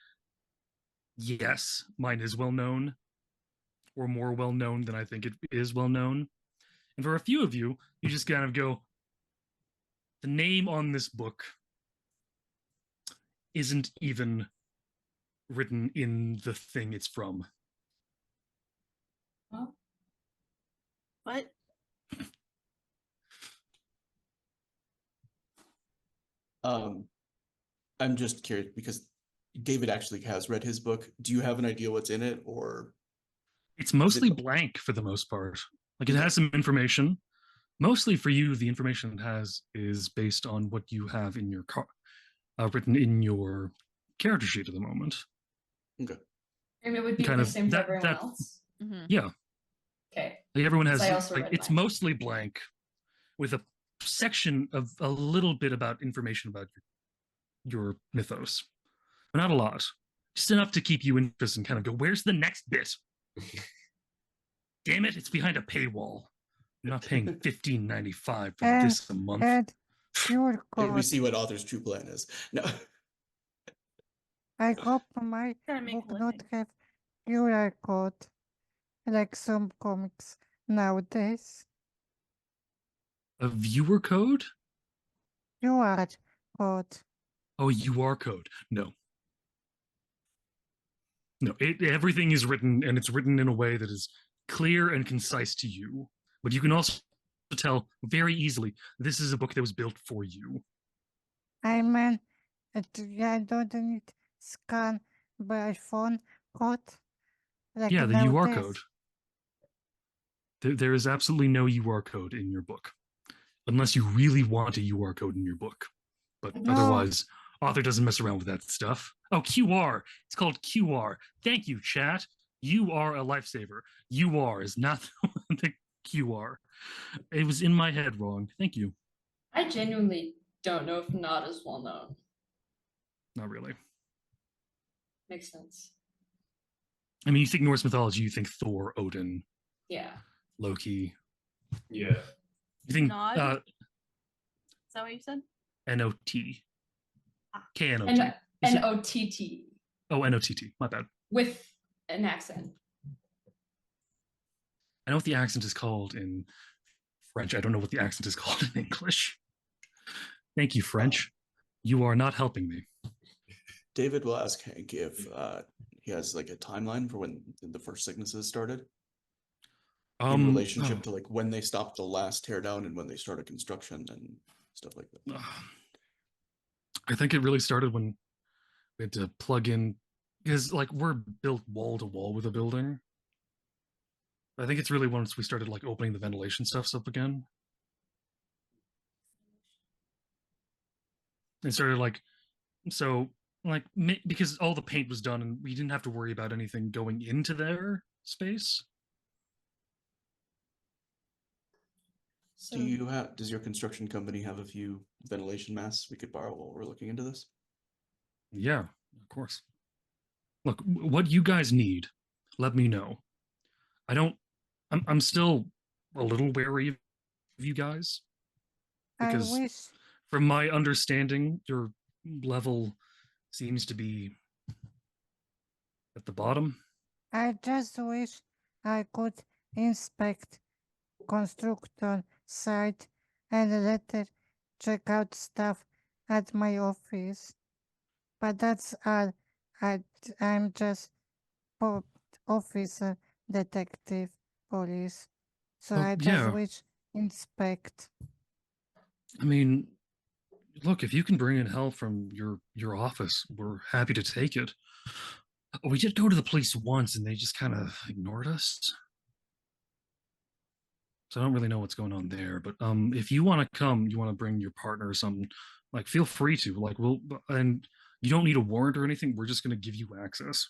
yes, mine is well known. or more well known than I think it is well known. And for a few of you, you just kind of go, the name on this book isn't even written in the thing it's from. Well, What? I'm just curious because David actually has read his book. Do you have an idea what's in it, or It's mostly blank for the most part. Like it Okay. has some information. Mostly for you, the information it has is based on what you have in your written in your character sheet at the moment. okay? and it would be Kind the of same for that everyone that else. Mhm. yeah. Okay. Like everyone has I also like read it's mine. mostly blank with a section of a little bit about information about your mythos. But not a lot. Just enough to keep you interested and kind of go, where's the next bit? Damn it, it's behind a paywall. I'm not paying $15.95 for And this a month. and QR We code. see what author's true plan is. No. I hope my Gotta make book a not living. have QR code like some comics nowadays. A viewer code? QR code. Oh, UR code. No. No, everything is written, and it's written in a way that is clear and concise to you. But you can also tell very easily this is a book that was built for you. I mean, I don't need scan by phone code like Yeah, the UR nowadays. code. There is absolutely no UR code in your book, unless you really want a UR code in your book. But No. otherwise, author doesn't mess around with that stuff. Oh, QR. It's called QR. Thank you, chat. You are a lifesaver. UR is not the QR. It was in my head wrong. Thank you. I genuinely don't know if not as well known. Not really. Makes sense. I mean, you think Norse mythology, you think Thor, Odin, Yeah. Loki. Yeah. You think Nod? Is that what you said? N-O-T. Ah. K-N-O-T. N-O-T-T Oh, N-O-T-T. My bad. with an accent. I know what the accent is called in French. I don't know what the accent is called in English. Thank you, French. You are not helping me. David will ask Hank if he has like a timeline for when the first sicknesses started in relationship to like when they stopped the last teardown and when they started construction and stuff like that. I think it really started when we had to plug in, because like we're built wall to wall with a building. I think it's really once we started like opening the ventilation stuff up again. And started like, so like because all the paint was done and we didn't have to worry about anything going into their space. So Does your construction company have a few ventilation masks we could borrow while we're looking into this? Yeah, of course. Look, what you guys need, let me know. I'm still a little wary of you guys I because wish from my understanding, your level seems to be at the bottom. I just wish I could inspect construction site and later check out stuff at my office. But that's all. I'm just officer, detective, police. So Oh, I just yeah. wish inspect. I mean, look, if you can bring in help from your office, we're happy to take it. We did go to the police once and they just kind of ignored us. So I don't really know what's going on there. But if you want to come, you want to bring your partner or something, like feel free to. Like and you don't need a warrant or anything. We're just gonna give you access.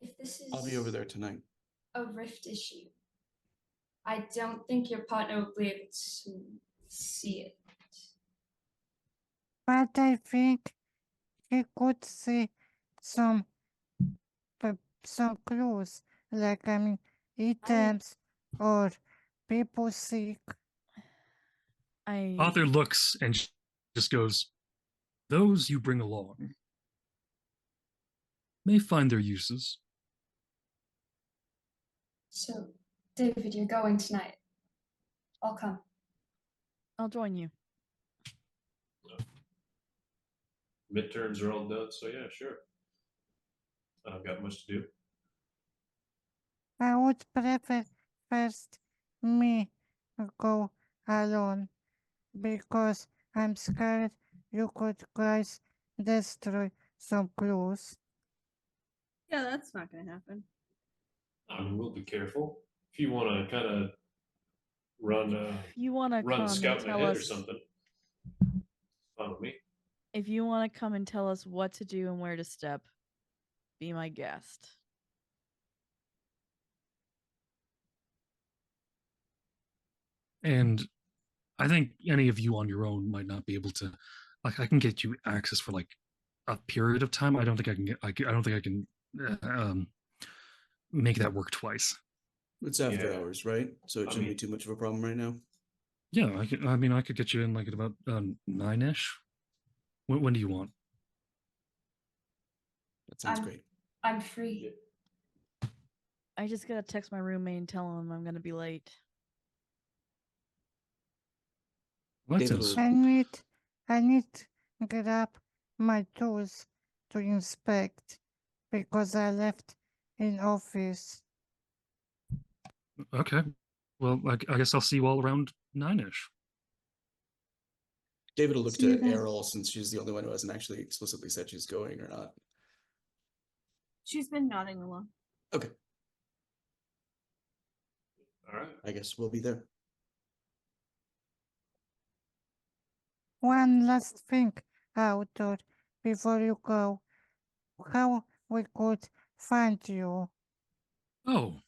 if this is I'll be over there tonight. a rift issue, I don't think your partner will be able to see it. But I think he could see some some clues, like items or people sick. Author looks and just goes, "Those you bring along may find their uses. So, David, you're going tonight. I'll come. I'll join you. Midterms are all done, so yeah, sure. I don't got much to do. I would prefer first me go alone because I'm scared you could guys destroy some clues. Yeah, that's not gonna happen. I mean, we'll be careful. If you want to kind of run If you want to run come and scouting tell ahead or us, something, fine with me. if you want to come and tell us what to do and where to step, be my guest. And I think any of you on your own might not be able to. Like, I can get you access for like a period of time. I don't think I can get. I don't think I can make that work twice. It's after Yeah. hours, right? So it I shouldn't be mean- too much of a problem right now. Yeah, I could get you in like at about 9ish. When do you want? That sounds I'm- great. I'm free. I just gotta text my roommate and tell him I'm gonna be late. Well, that David sounds- will- I need to grab my tools to inspect because I left in office. Okay. Well, I guess I'll see you all around 9ish. David will look See you to then. Errol since she's the only one who hasn't actually explicitly said she's going or not. She's been nodding along. Okay, All right. I guess we'll be there. One last thing, Author, before you go. How we could find you. Oh,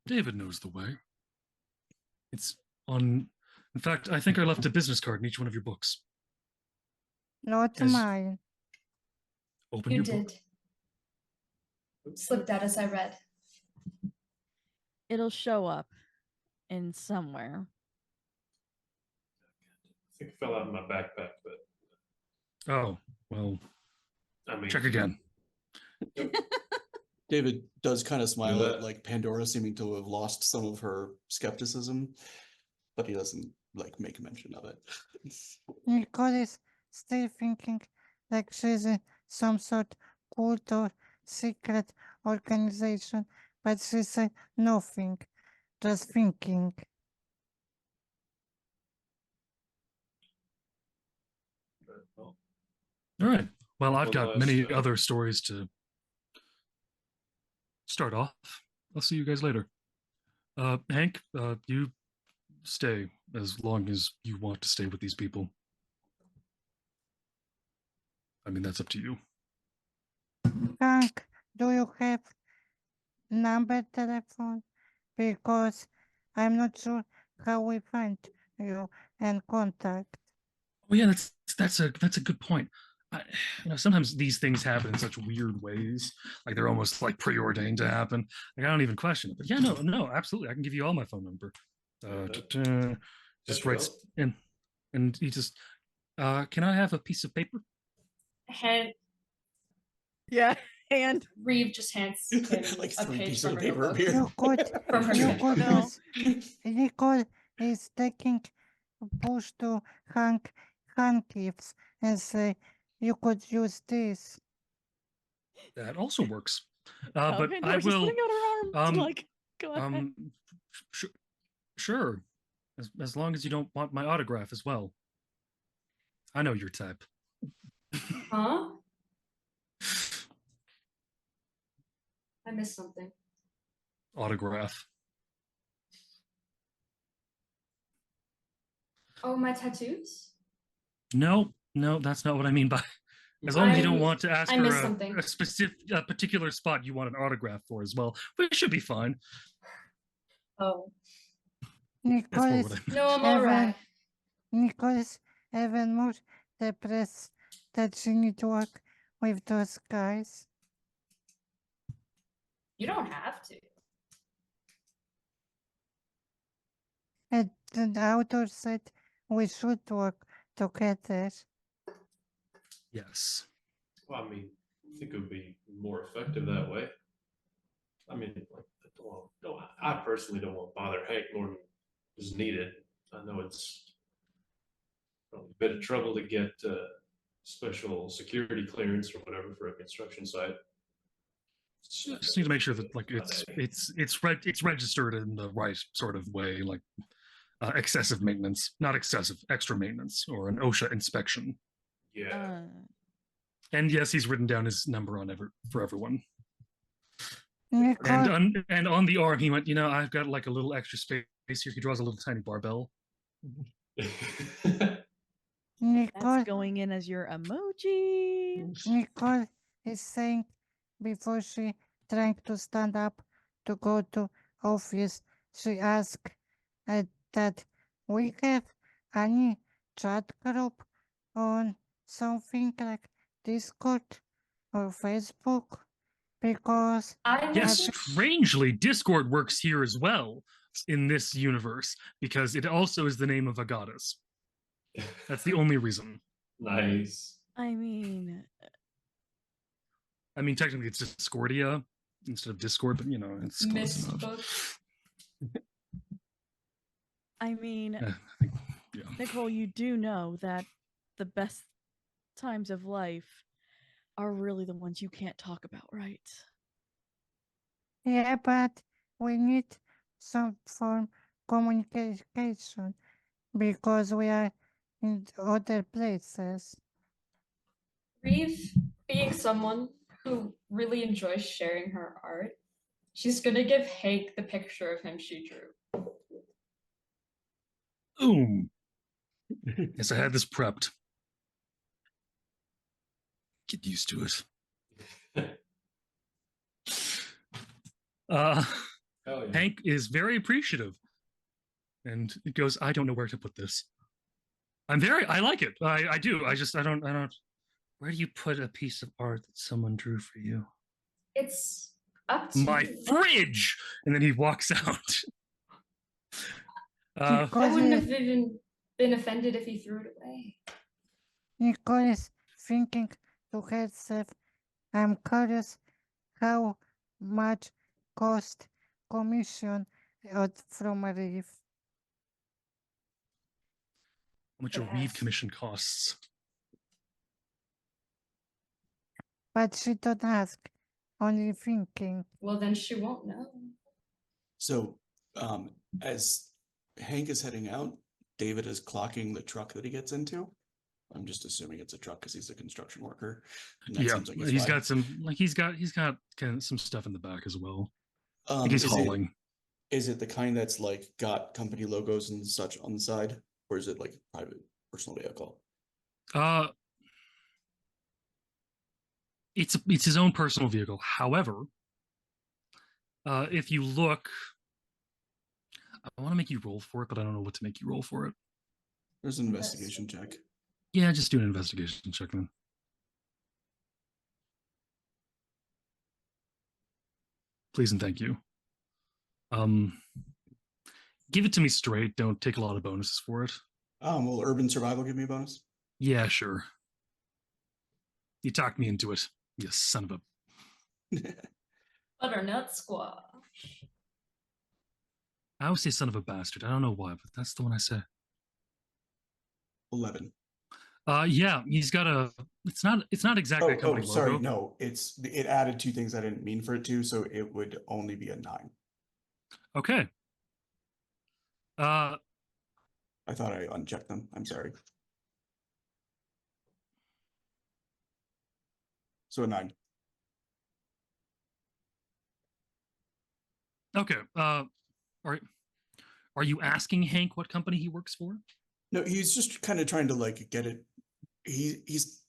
David knows the way. It's on. In fact, I think I left a business card in each one of your books. Not As- mine. Open You your did. book. Slipped out as I read. It'll show up in somewhere. I think it fell out of my backpack, but Oh, well, I mean, check again. David does kind of smile at that. like Pandora seeming to have lost some of her skepticism, but he doesn't like make mention of it. Nicole is still thinking like she's in some sort cult or secret organization, but she said nothing, just thinking. Well, All right. Well, I've One got last, many other stories to start off. I'll see you guys later. Hank, you stay as long as you want to stay with these people. I mean, that's up to you. Hank, do you have number telephone? Because I'm not sure how we find you and contact. Oh yeah, that's a good point. Sometimes these things happen in such weird ways, like they're almost like preordained to happen. Like I don't even question it. But yeah, no, absolutely, I can give you all my phone number. Just That writes should in, and he just, can I have a piece of paper? Hand Yeah, and Reeve just hands him Like a 3 page pieces from of her paper notebook. appear. You could, From her you notebook. could No. use, Nicole is taking push to Hank gifts and say, you could use this. That also works. But Pandora, I she's will. putting out her arm. um, Like, go ahead. Sure, as long as you don't want my autograph as well. I know your type. Huh? I missed something. Autograph. Oh, my tattoos? No, that's not what I mean by. As long as you don't I- want to ask I for missed something. a specific, particular spot you want an autograph for as well, we should be fine. Oh. That's Nicole more is, what I No, I'm Evan. alright. Nicole is even more depressed that she need to work with those guys. You don't have to. And the author said we should work together. Yes. well, I mean, I think it would be more effective that way. I mean, like, I personally don't want to bother Hank more than is needed. I know it's a bit of trouble to get special security clearance or whatever for a construction site. Just need to make sure that like it's registered in the right sort of way, like excessive maintenance, not excessive, extra maintenance, or an OSHA inspection. Yeah. And yes, he's written down his number on for everyone. Nicole, And on the arm, he went, you know, I've got like a little extra space here. He draws a little tiny barbell. Nicole, That's going in as your emoji. Nicole is saying before she trying to stand up to go to office, she asked that we have any chat group on something like Discord or Facebook because I Yes, noticed. strangely, Discord works here as well in this universe because it also is the name of a goddess. That's the only reason. Nice. I mean, Technically it's Discordia instead of Discord, but you know, it's close enough. Misspoke. I mean, I think, yeah. Nicole, you do know that the best times of life are really the ones you can't talk about, right? yeah, but we need some form communication because we are in other places. Reeve, being someone who really enjoys sharing her art, she's gonna give Hank the picture of him she drew. Boom. Yes, I had this prepped. Get used to it. Hell yeah. Hank is very appreciative. And it goes, I don't know where to put this. I like it. I do. I don't. Where do you put a piece of art that someone drew for you? It's up to My you. fridge! And then he walks out. I Because wouldn't have even been offended if he threw it away. Nicole is thinking to herself, I'm curious how much cost commission from a reef. How much a Reeve commission costs. But she don't ask, only thinking. Well, then she won't know. So, as Hank is heading out, David is clocking the truck that he gets into. I'm just assuming it's a truck because he's a construction worker. And that Yeah, seems like he's fine. got some he's got kind of some stuff in the back as well. Like he's Is hauling. Is it the kind that's like got company logos and such on the side, or is it like a private personal vehicle? It's his own personal vehicle. However, if you look, I want to make you roll for it, but I don't know what to make you roll for it. There's an investigation check. Yeah, just do an investigation check then. Please and thank you. Give it to me straight. Don't take a lot of bonuses for it. Will urban survival give me a bonus? Yeah, sure. You talked me into it. You son of a. Butternut squash. I always say son of a bastard. I don't know why, but that's the one I say. 11. Yeah, he's got a. It's not exactly a company logo. Sorry, no. It added two things I didn't mean for it to, so it would only be a 9. Okay. I thought I unchecked them. I'm sorry. So a 9. Okay. Are you asking Hank what company he works for? No, he's just kind of trying to like get it. He's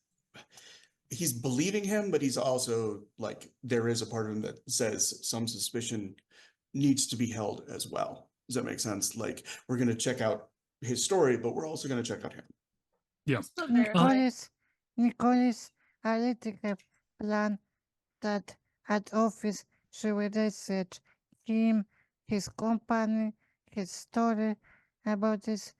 believing him, but he's also like there is a part of him that says some suspicion needs to be held as well. Does that make sense? Like we're going to check out his story, but we're also going to check out him. Yeah. Nicole's a little plan that at office she will research him, his company, his story about his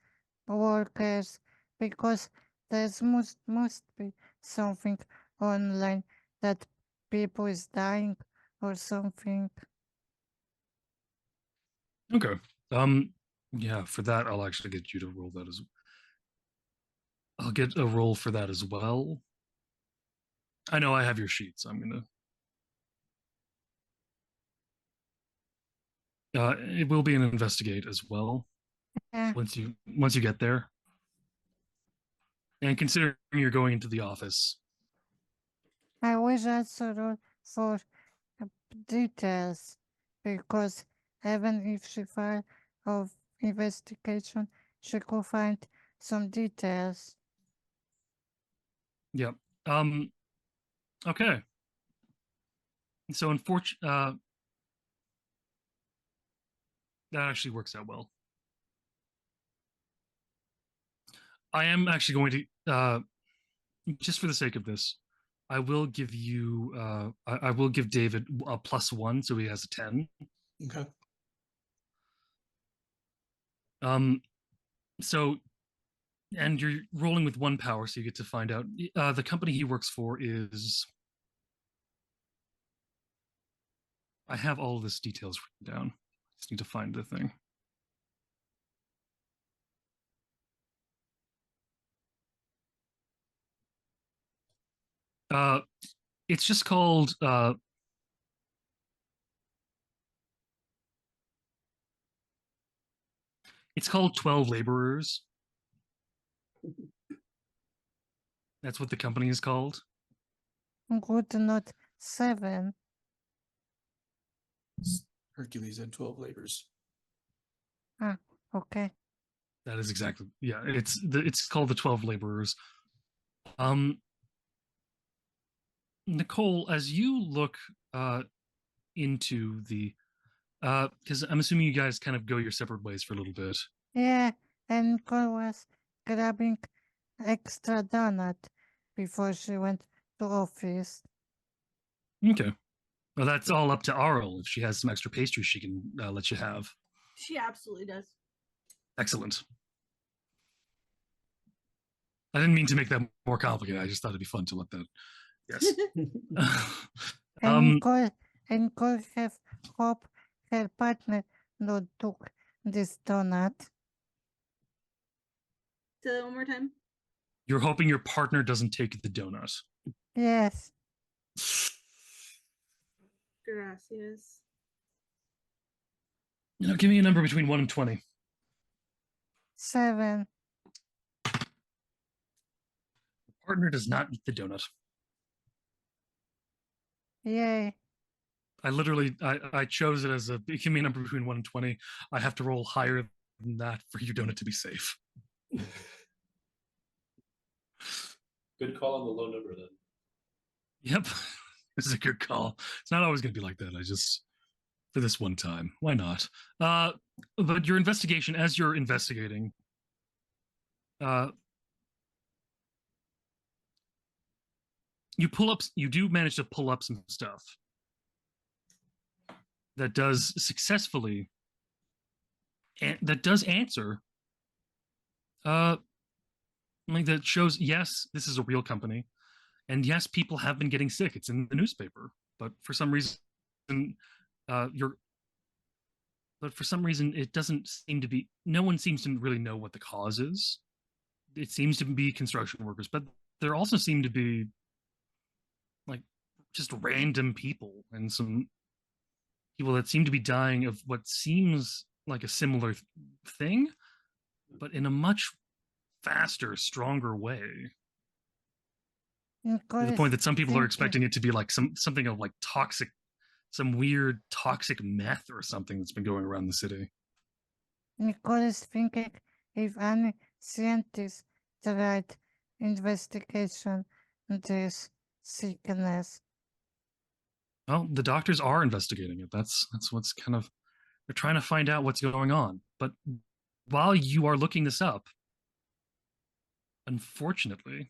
workers, because there's must be something online that people is dying or something. Okay. Yeah, for that, I'll actually get you to roll that as. I'll get a roll for that as well. I know I have your sheets. I'm gonna. It will be an investigate as well. Yeah, Once you get there, and considering you're going into the office, I wish also roll for details because even if she filed of investigation, she could find some details. yeah. Okay. So unfortunately, that actually works out well. I am actually going to, just for the sake of this, I will give you, I will give David a +1, so he has a 10. Okay. So, and you're rolling with 1 power, so you get to find out. The company he works for is. I have all of this details written down. I just need to find the thing. It's just called. It's called 12 Laborers. That's what the company is called. Good, not 7. Hercules and 12 labors. Ah, okay. That is exactly, yeah. It's called the 12 Laborers. Nicole, as you look into the, because I'm assuming you guys kind of go your separate ways for a little bit. Yeah, and Nicole was grabbing extra donut before she went to office. Okay. Well, that's all up to Arl. If she has some extra pastry, she can let you have. She absolutely does. Excellent. I didn't mean to make that more complicated. I just thought it'd be fun to let that. Yes. And Nicole have hope her partner not took this donut. Say that one more time. You're hoping your partner doesn't take the donut. Yes. Gracias. Give me a number between 1 and 20. 7. Partner does not eat the donut. Yay. I chose it as give me a number between 1 and 20. I have to roll higher than that for your donut to be safe. Good call on the low number then. Yep. This is a good call. It's not always going to be like that. I just, for this one time, why not? But your investigation, as you're investigating, you do manage to pull up some stuff that does successfully, and that does answer, like that shows, yes, this is a real company, and yes, people have been getting sick. It's in the newspaper, but for some reason, it doesn't seem to be. No one seems to really know what the cause is. It seems to be construction workers, but there also seem to be like just random people and some people that seem to be dying of what seems like a similar thing, but in a much faster, stronger way. To the point that some people are expecting it to be like something of like toxic, some weird toxic meth or something that's been going around the city. Nicole is thinking if any scientist tried investigation this sickness. Well, the doctors are investigating it. That's what's kind of, they're trying to find out what's going on. But while you are looking this up, unfortunately,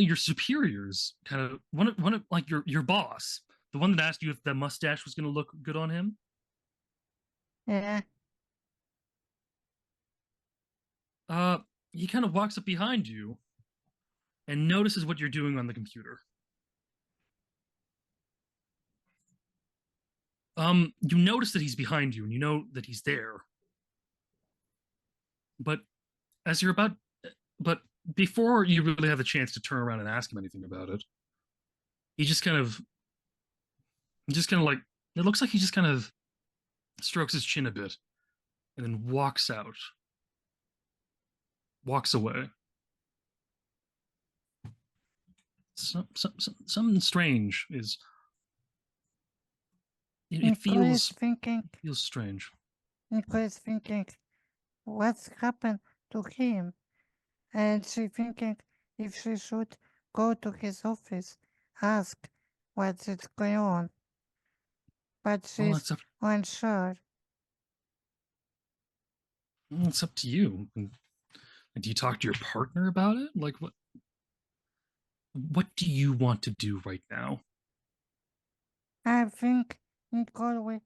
your superiors kind of one of like your boss, the one that asked you if the mustache was going to look good on him. Yeah. He kind of walks up behind you and notices what you're doing on the computer. You notice that he's behind you, and you know that he's there. But as you're about, but before you really have a chance to turn around and ask him anything about it, he just kind of like, it looks like he just kind of strokes his chin a bit, and then walks away. Something strange is. It Nicole is feels strange. Nicole is thinking, what's happened to him? And she thinking if she should go to his office, ask what's going on. But Well, she's unsure. It's up to you. And do you talk to your partner about it? Like, what do you want to do right now? I think Nicole will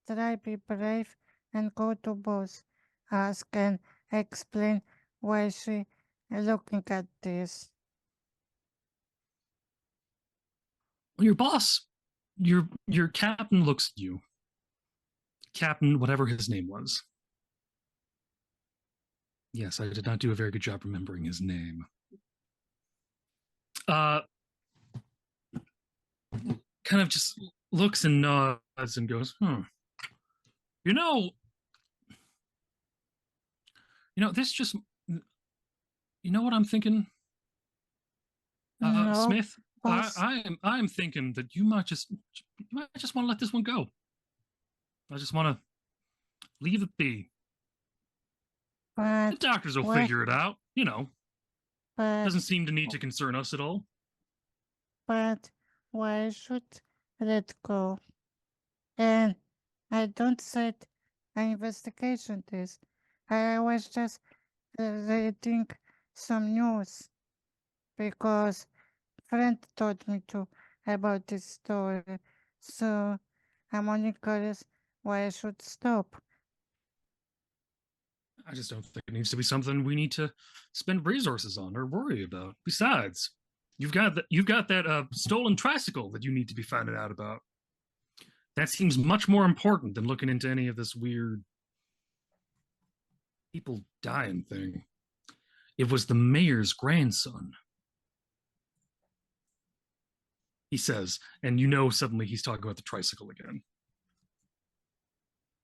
try be brave and go to boss, ask and explain why she looking at this. Well, your boss, your captain looks at you. Captain, whatever his name was. Yes, I did not do a very good job remembering his name. Kind of just looks and nods and goes, You know, this just, you know what I'm thinking? No, Smith, boss. I'm thinking that you might just want to let this one go. I just want to leave it be. But The doctors will what- figure it out. But Doesn't seem to need to concern us at all. But why should let go? And I don't said an investigation this. I was just reading some news because friend told me to about this story. So I'm only curious why I should stop. I just don't think it needs to be something we need to spend resources on or worry about. Besides, you've got that stolen tricycle that you need to be finding out about. That seems much more important than looking into any of this weird people dying thing. It was the mayor's grandson. He says, and suddenly he's talking about the tricycle again.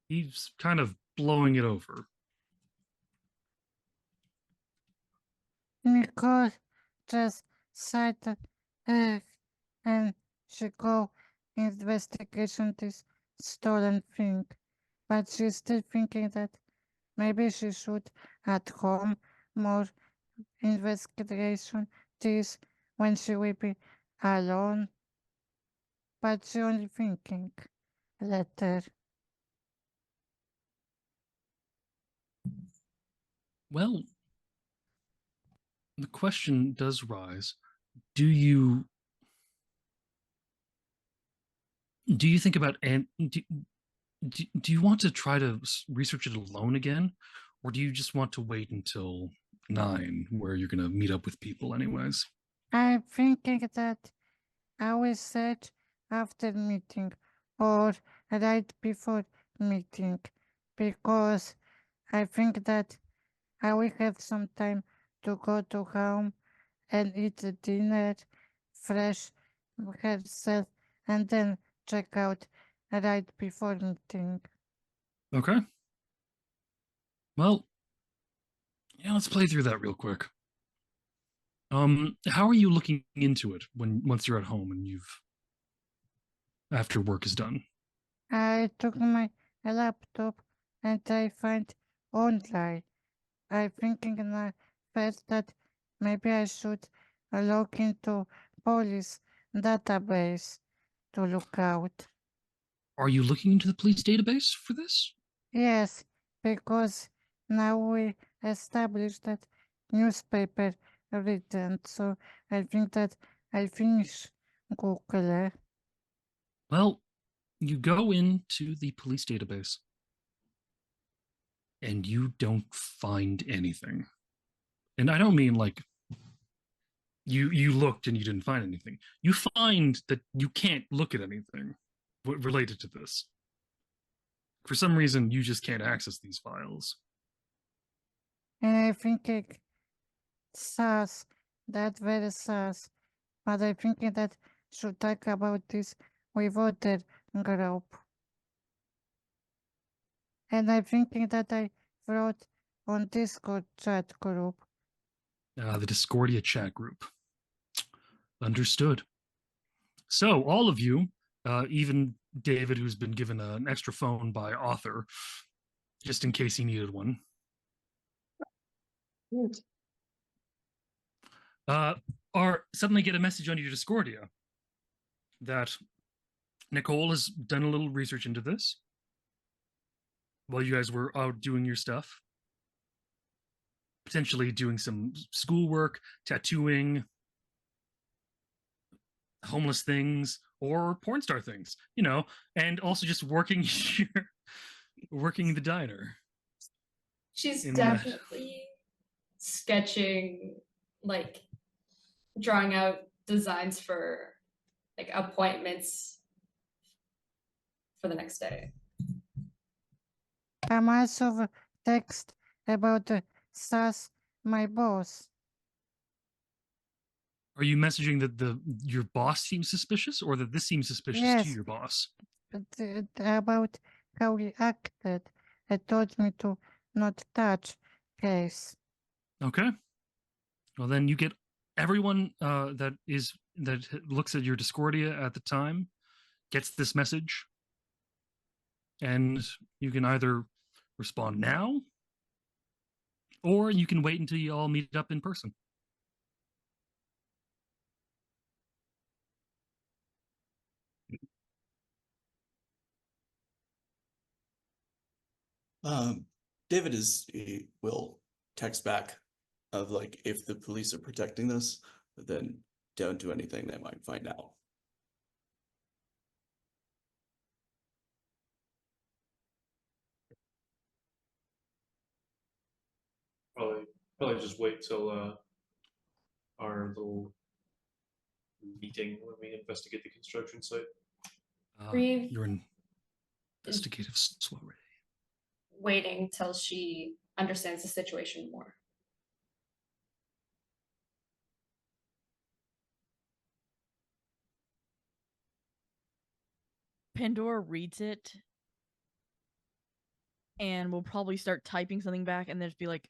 He's kind of blowing it over. Nicole just sighed and she go investigation this stolen thing. But she's still thinking that maybe she should at home more investigation this when she will be alone. But she only thinking later. Well, the question does rise. Do you think about do you want to try to research it alone again, or do you just want to wait until 9 where you're going to meet up with people anyways? I'm thinking that I will search after meeting or right before meeting because I think that I will have some time to go to home and eat the dinner, fresh herself, and then check out right before meeting. Okay. Well, yeah, let's play through that real quick. How are you looking into it once you're at home and after work is done? I took my laptop and I find online. I'm thinking now first that maybe I should log into police database to look out. Are you looking into the police database for this? Yes, because now we established that newspaper written, so I think that I finish Google. Well, you go into the police database and you don't find anything. And I don't mean like you looked and you didn't find anything. You find that you can't look at anything related to this. For some reason, you just can't access these files. And I think it sus, that very sus. But I think that should talk about this with other group. And I'm thinking that I wrote on Discord chat group. The Discordia chat group. Understood. So, all of you, even David, who's been given an extra phone by author, just in case he needed one, are suddenly get a message on your Discordia that Nicole has done a little research into this while you guys were out doing your stuff, potentially doing some schoolwork, tattooing, homeless things, or porn star things, and also just working here, working the diner. She's In, definitely sketching, like drawing out designs for like appointments for the next day. I'm also text about sus, my boss. Are you messaging that your boss seems suspicious, or that this seems suspicious to Yes. your boss? About how he acted. He told me to not touch case. Okay. Well, then you get everyone that looks at your Discordia at the time gets this message, and you can either respond now, or you can wait until you all meet up in person. David will text back of like, if the police are protecting this, then don't do anything they might find out. Probably just wait till our little meeting when we investigate the construction site. Reeve Your investigative soiree. waiting till she understands the situation more. Pandora reads it and will probably start typing something back and then just be like,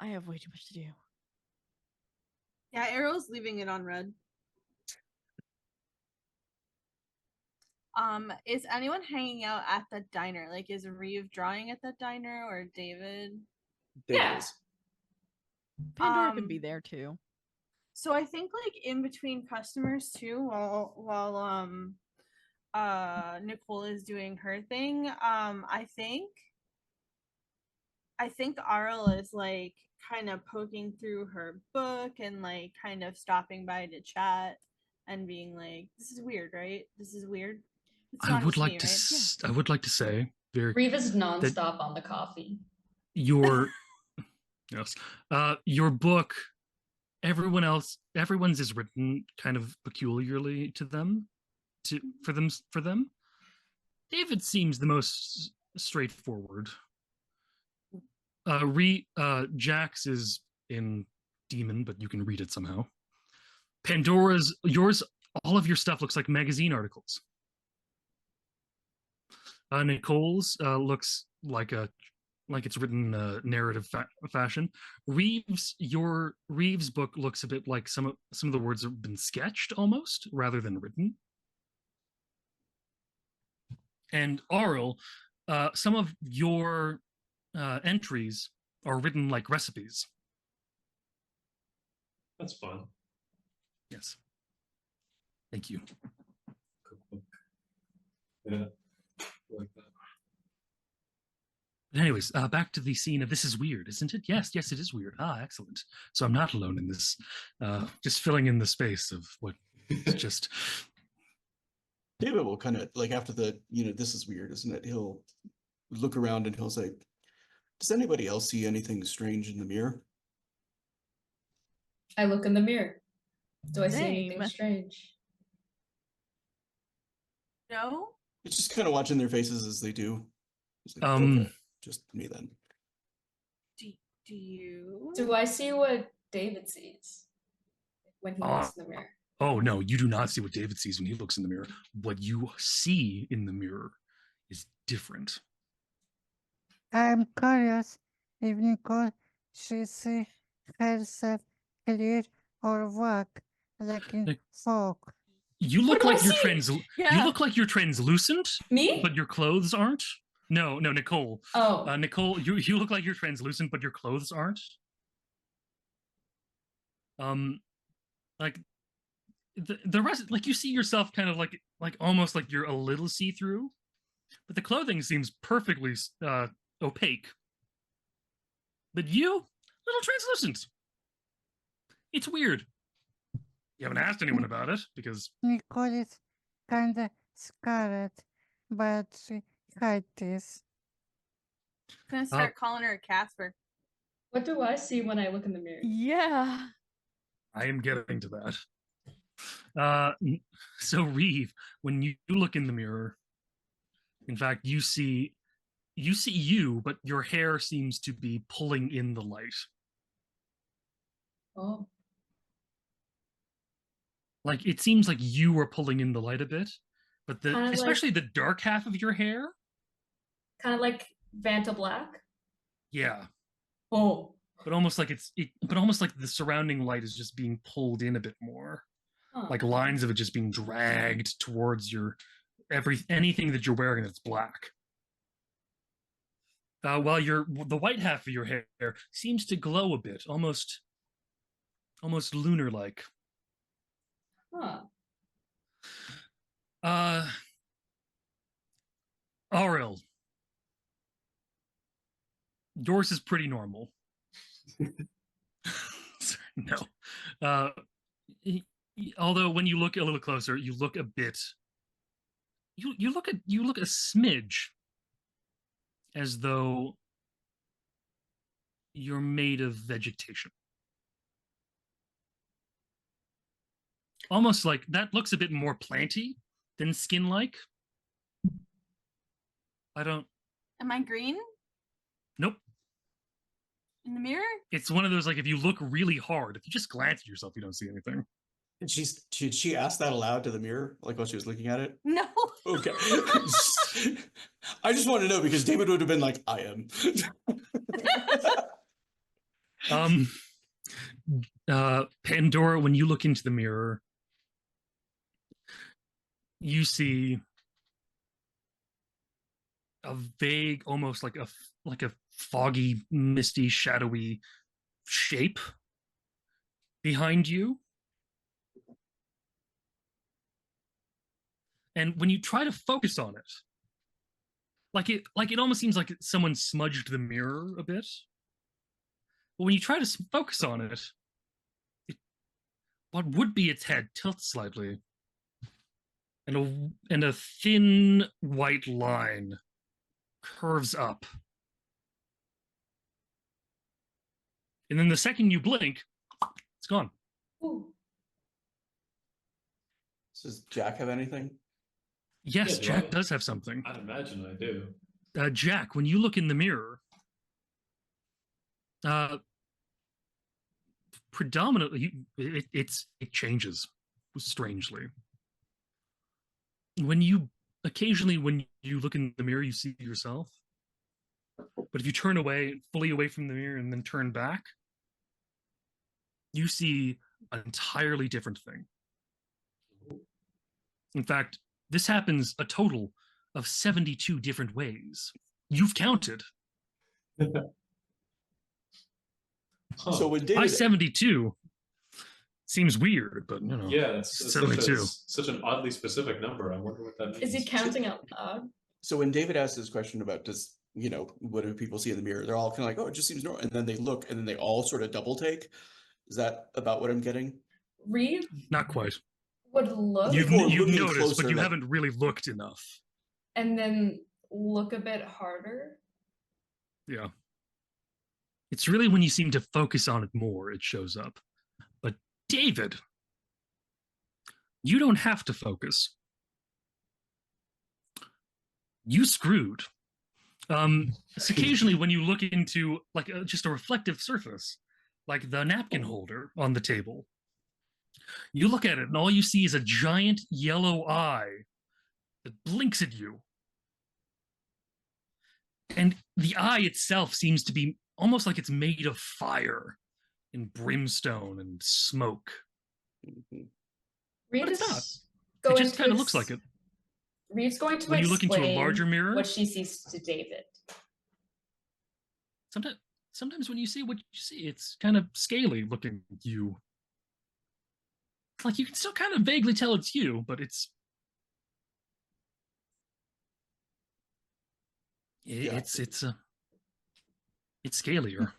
I have way too much to do. Yeah, Arrow's leaving it on red. Is anyone hanging out at the diner? Like, is Reeve drawing at the diner or David? David Yeah. is. Pandora can be there too. So I think like in between customers too, while Nicole is doing her thing, I think Arl is like kind of poking through her book and like kind of stopping by to chat and being like, "This is weird, right? This is weird." It's I not would just like me, to. right? I would like to say very Reeve is nonstop on the coffee. your yes, your book. Everyone's is written kind of peculiarly to them, for them. David seems the most straightforward. Jax is in Demon, but you can read it somehow. Yours, all of your stuff looks like magazine articles. Nicole's looks like it's written in narrative fashion. Reeves' book looks a bit like some of the words have been sketched almost rather than written. And Aurel, some of your entries are written like recipes. That's fun. Yes. Thank you. Cookbook. Yeah, like that. But anyways, back to the scene of this is weird, isn't it? Yes, it is weird. Excellent. So I'm not alone in this. Just filling in the space of what is just. David will kind of like after the, this is weird, isn't it? He'll look around and he'll say, does anybody else see anything strange in the mirror? I look in the mirror. Do I see Same. anything strange? No. Just kind of watching their faces as they do. It's like, Um, okay, just me then. Do you? Do I see what David sees when he Ah. looks in the mirror? Oh no, you do not see what David sees when he looks in the mirror. What you see in the mirror is different. I'm curious if Nicole she see herself clear or work like in Like- fog. You What look do I like you're see? Yeah. You look like you're translucent, Me? but your clothes aren't. No, Nicole. Oh. Nicole, you look like you're translucent, but your clothes aren't. Like the rest, like you see yourself kind of like almost like you're a little see through, but the clothing seems perfectly opaque. But you, little translucent. It's weird. You haven't asked anyone about it because Nicole is kinda scared, but she hides this. I'm gonna start calling her Casper. What do I see when I look in the mirror? Yeah. I am getting to that. So Reeve, when you look in the mirror, in fact, you see you, but your hair seems to be pulling in the light. Oh. Like it seems like you are pulling in the light a bit, but especially like, the dark half of your hair. kind of like Vanta Black. Yeah, Oh. but almost like but almost like the surrounding light is just being pulled in a bit more. Huh. Like lines of it just being dragged towards your anything that you're wearing that's black. While the white half of your hair seems to glow a bit, almost lunar-like. Huh. Auril, yours is pretty normal. No. Although when you look a little closer, you look a bit. You look a smidge as though you're made of vegetation. Almost like that looks a bit more planty than skin-like. I don't. Am I green Nope. in the mirror? It's one of those like if you look really hard, if you just glance at yourself, you don't see anything. Did she ask that aloud to the mirror, like while she was looking at it? No. Okay. I just want to know because David would have been like, I am. Pandora, when you look into the mirror, you see a vague, almost like a foggy, misty, shadowy shape behind you. And when you try to focus on it, it almost seems like someone smudged the mirror a bit. But when you try to focus on it, what would be its head tilts slightly, and a thin white line curves up. And then the second you blink, it's gone. Ooh. Does Jack have anything? Yes, Yeah, Jack does have something. I'd imagine I do. Jack, when you look in the mirror, predominantly it changes strangely. When you look in the mirror, you see yourself. But if you turn fully away from the mirror and then turn back, you see an entirely different thing. In fact, this happens a total of 72 different ways. You've counted. Huh. So when By David 72 seems weird, but Yeah, that's 72. such an oddly specific number. I wonder what that means. Is he counting out loud? So when David asked this question about what do people see in the mirror, they're all kind of like, oh, it just seems normal. And then they look and then they all sort of double take. Is that about what I'm getting? Reeve not quite. would look You've looking noticed, but closer, you like- haven't really looked enough. and then look a bit harder. Yeah. It's really when you seem to focus on it more, it shows up. But David, you don't have to focus. you screwed. So occasionally when you look into like just a reflective surface, like the napkin holder on the table, you look at it and all you see is a giant yellow eye that blinks at you. And the eye itself seems to be almost like it's made of fire and brimstone and smoke. Reed But it's is not. going It just to kind of looks like it. Reed's going to When you look into a explain larger mirror, what she sees to David. Sometimes when you see what you see, it's kind of scaly looking at you. It's like you can still kind of vaguely tell it's you, but it's scalier.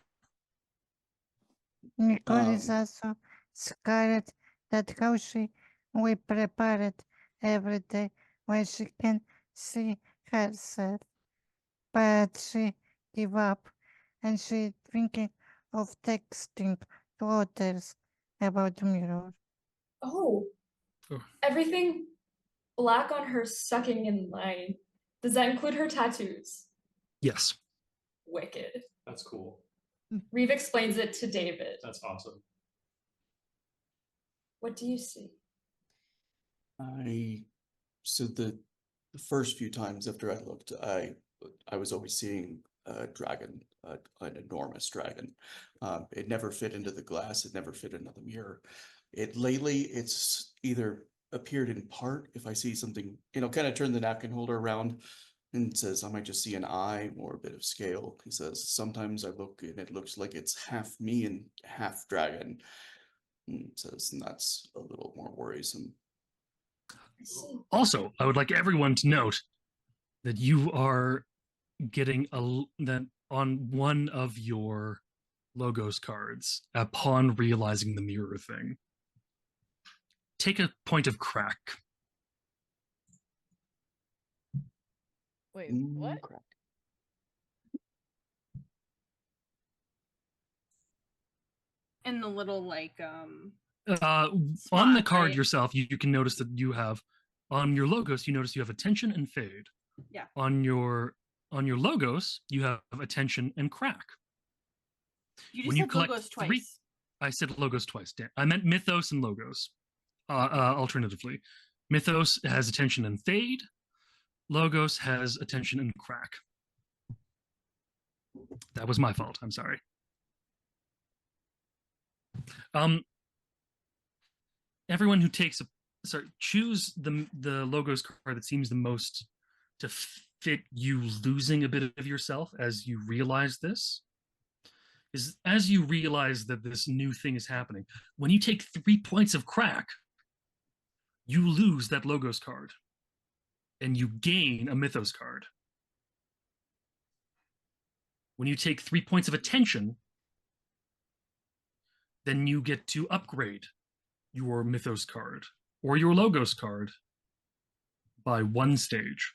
Nicole is also scared that how she will prepare it every day when she can see herself. But she give up and she thinking of texting to others about mirror. Oh, Oh. everything black on her sucking in line. Does that include her tattoos? Yes. Wicked. That's cool. Reeve explains it to David. That's awesome. What do you see? So the first few times after I looked, I was always seeing a dragon, an enormous dragon. It never fit into the glass. It never fit into the mirror. Lately, it's either appeared in part if I see something, kind of turn the napkin holder around and says I might just see an eye or a bit of scale. He says sometimes I look and it looks like it's half me and half dragon. And says and that's a little more worrisome. I see. Also, I would like everyone to note that you are getting that on one of your logos cards upon realizing the mirror thing. Take a point of crack. Wait, what? Correct. In the little On Spot, the card right? yourself, you can notice that you have on your logos. You notice you have attention and fade. Yeah. On your logos, you have attention and crack. You just When you said collect logos three- twice. I said logos twice. Dan. I meant mythos and logos. Alternatively, mythos has attention and fade. Logos has attention and crack. That was my fault. I'm sorry. Everyone who takes choose the logos card that seems the most to fit you losing a bit of yourself as you realize this. Is as you realize that this new thing is happening. When you take 3 points of crack, you lose that logos card, and you gain a mythos card. When you take 3 points of attention, then you get to upgrade your mythos card or your logos card by 1 stage.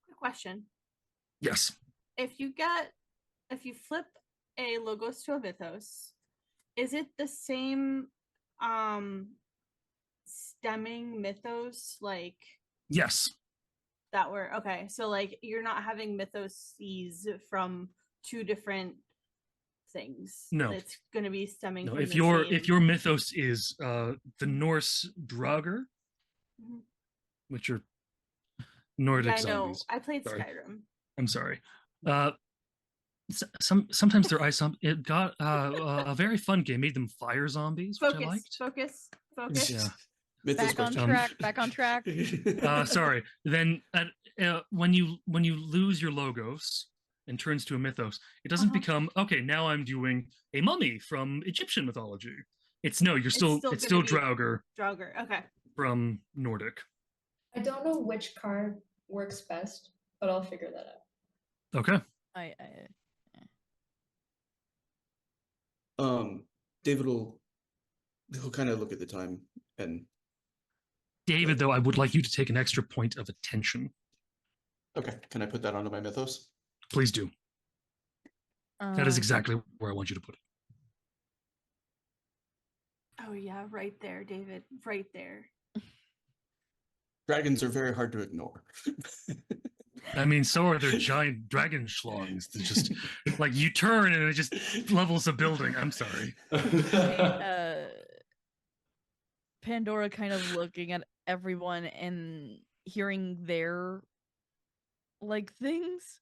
Quick question. Yes. If you flip a logos to a mythos, is it the same stemming mythos like Yes. that were okay? So like you're not having mythoses from 2 different things. No. It's going to be stemming No, from if the your mythos is the Norse Draugr, Mhm. which are Nordic Yeah, I know. zombies. I played Sorry. Skyrim. I'm sorry. Sometimes they're ice zombies. It got a very fun game. Made them fire zombies, which I liked. Focus. Yeah. Mythos Back on question. track. Back on track. Sorry. Then when you lose your logos and turns to a mythos, it doesn't become okay. Now I'm doing a mummy from Egyptian mythology. It's no. It's still gonna be Draugr Draugr. Okay. from Nordic. I don't know which card works best, but I'll figure that out. Okay. David he'll kind of look at the time and David, though, I would like you to take an extra point of attention. okay, can I put that onto my mythos? Please do. That is exactly where I want you to put it. Oh yeah, right there, David. Right there. Dragons are very hard to ignore. I mean, so are their giant dragon schlongs. It's just like you turn and it just levels a building. I'm sorry. Pandora kind of looking at everyone and hearing their like things.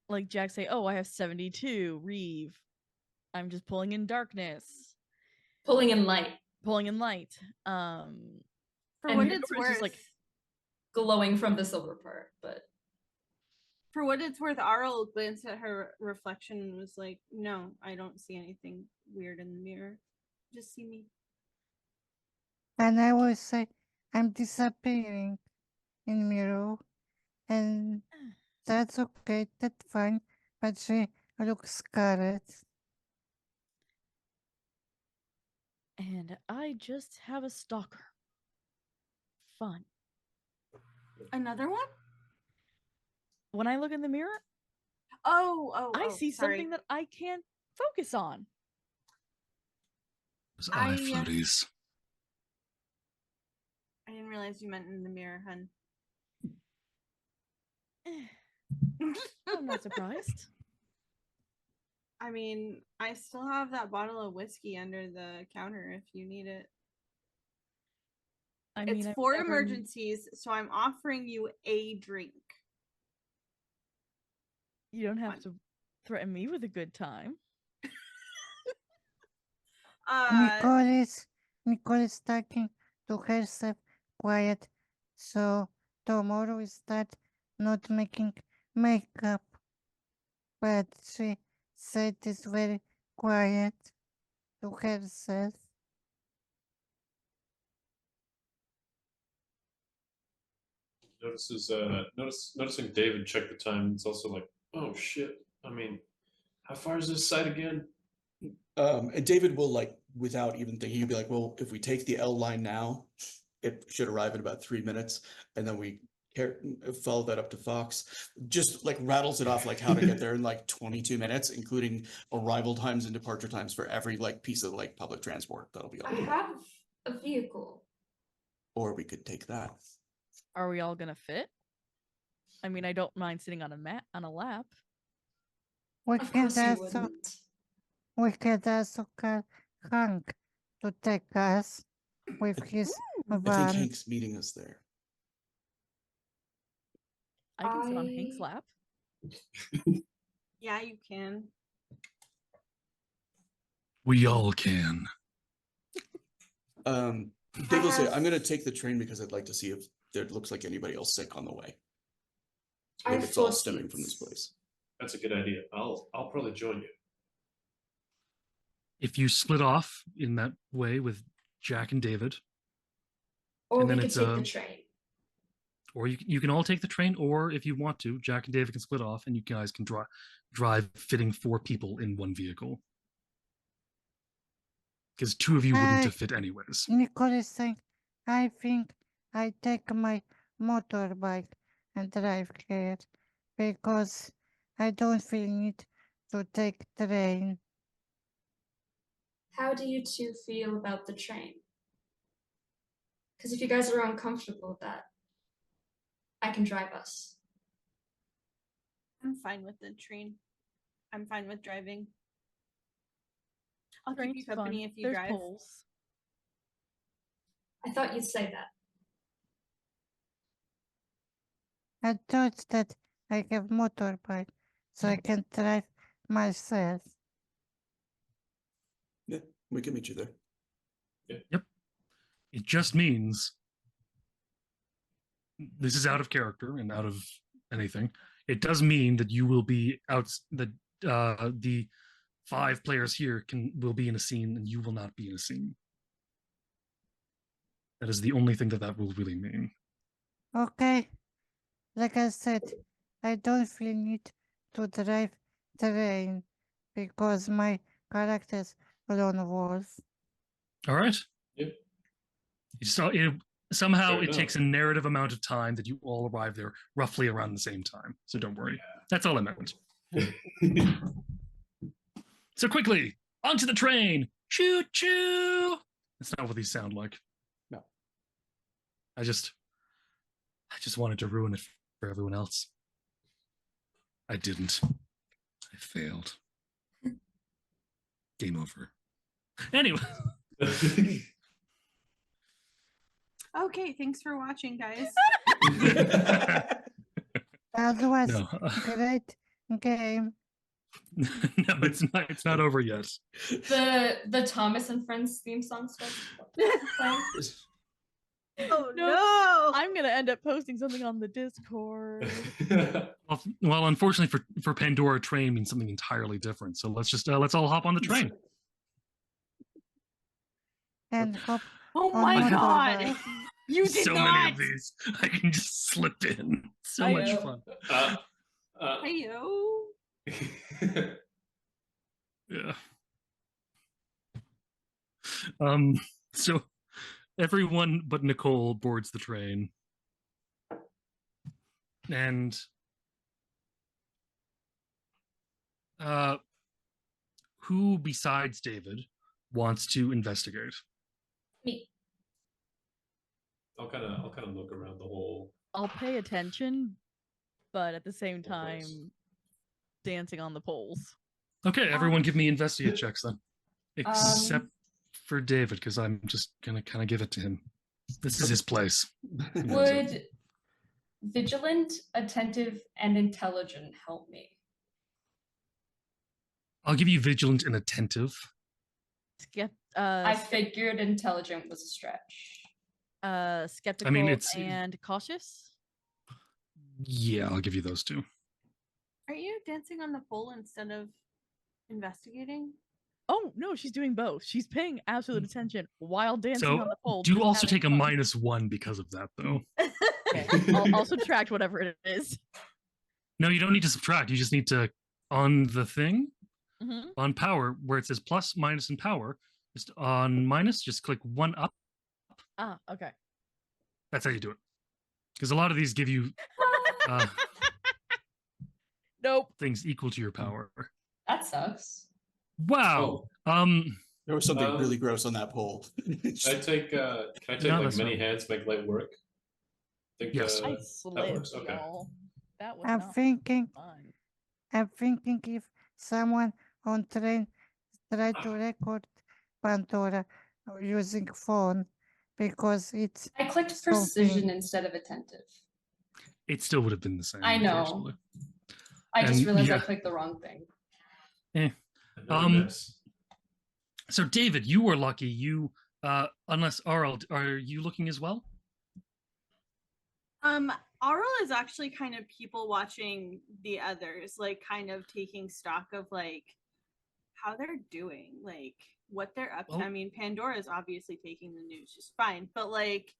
Like Jack say, "Oh, I have 72. Reeve, I'm just pulling in darkness, Pulling in light, pulling in light." For And what Pandora's it's just worth, like- glowing from the silver part, but for what it's worth, Arl glanced at her reflection and was like, "No, I don't see anything weird in the mirror. Just see me." And I will say, I'm disappearing in mirror, and that's okay, that's fine. But she looks scared. And I just have a stalker. Fun. Another one? When I look in the mirror, I see sorry. something that I can't focus on. Those eye I, floaties. I didn't realize you meant in the mirror, hun. I'm not surprised. I mean, I still have that bottle of whiskey under the counter if you need it. I mean, It's I've for never- emergencies, so I'm offering you a drink. You don't have Fun. to threaten me with a good time. Nicole is talking to herself quiet, so tomorrow we start not making makeup. But she said it's very quiet to herself. Noticing David check the time. It's also like, oh shit. I mean, how far is this site again? And David will, like, without even thinking, he'd be like, well, if we take the L line now, it should arrive in about 3 minutes, and then we follow that up to Fox. Just like rattles it off like how to get there in like 22 minutes, including arrival times and departure times for every like piece of like public transport. That'll be all. I have a vehicle. Or we could take that. Are we all gonna fit? I mean, I don't mind sitting on a lap. We Of can course you also wouldn't. we can also call Hank to take us with his I think van. Hank's meeting us there. I can sit on Hank's I- lap. Yeah, you can. We all can. Dave will say, have- I'm gonna take the train because I'd like to see if there looks like anybody else sick on the way. I If have it's all 4 stemming from this seats. place. That's a good idea. I'll probably join you. If you split off in that way with Jack and David, Or And we then could it's, take the train. or you can all take the train, or if you want to, Jack and David can split off, and you guys can drive fitting 4 people in one vehicle. Because 2 of you wouldn't have fit anyways. Nicole is saying, I think I take my motorbike and drive here because I don't feel need to take train. How do you two feel about the train? Because if you guys are uncomfortable with that, I can drive us. I'm fine with the train. I'm fine with driving. I'll keep Train's you company fun. if you There's drive. poles. I thought you'd say that. I thought that I have motorbike, so I can drive myself. Yeah, we can meet you there. It just means this is out of character and out of anything. It does mean that you will be out. That the 5 players here will be in a scene, and you will not be in a scene. That is the only thing that will really mean. Okay, like I said, I don't feel need to drive train because my character's lone wolf. All right. Yep. Somehow Fair it takes a enough. narrative amount of time that you all arrive there roughly around the same time. So don't worry. That's all I meant. So quickly, onto the train. Choo choo. That's not what these sound like. No. I just wanted to ruin it for everyone else. I didn't. I failed. Game over. Anyway. Okay, thanks for watching, guys. That was No. great game. No, it's not over yet. The Thomas and Friends theme song starts playing. Oh No. no! I'm gonna end up posting something on the Discord. Well, unfortunately for Pandora, train means something entirely different. So let's all hop on the train. And hop Oh on my motorbike. god! You did So not. many of these. I can just slip in. So I much know. fun. Heyo. Yeah. So everyone but Nicole boards the train. And who besides David wants to investigate? Me. I'll kind of look around the whole. I'll pay attention, but at the same Of course. time, dancing on the poles. Okay, everyone give me investigate checks then. Except Um, for David, because I'm just gonna kind of give it to him. This is his place. Would vigilant, attentive, and intelligent help me? I'll give you vigilant and attentive. I figured intelligent was a stretch. Skeptical it's- and cautious. Yeah, I'll give you those two. Are you dancing on the pole instead of investigating? Oh no, she's doing both. She's paying absolute attention while dancing So on the pole. do just also having take a fun. -1 because of that, though. Okay, I'll subtract whatever it is. No, you don't need to subtract. You just need to, on the thing, Mhm. on power, where it says plus, minus, and power, just on minus, just click 1 up. Ah, okay. That's how you do it. Because a lot of these give you Nope. things equal to your power. That sucks. Wow. There was something Um, really gross on that pole. Can I take No, like that's many not- hands make light work? Think Yes. I that slipped, works. Okay. y'all. That was I'm not thinking, fun. if someone on train tried to record Pandora using phone because it's I clicked something. precision instead of attentive. It still would have been the same. I know. unfortunately. I just And, realized I yeah. clicked the wrong thing. Another miss. So, David, you were lucky. You, unless Arl, are you looking as well? Aurel is actually kind of people watching the others, like kind of taking stock of like how they're doing, like what they're up to. Well- I mean, Pandora is obviously taking the news just fine, but like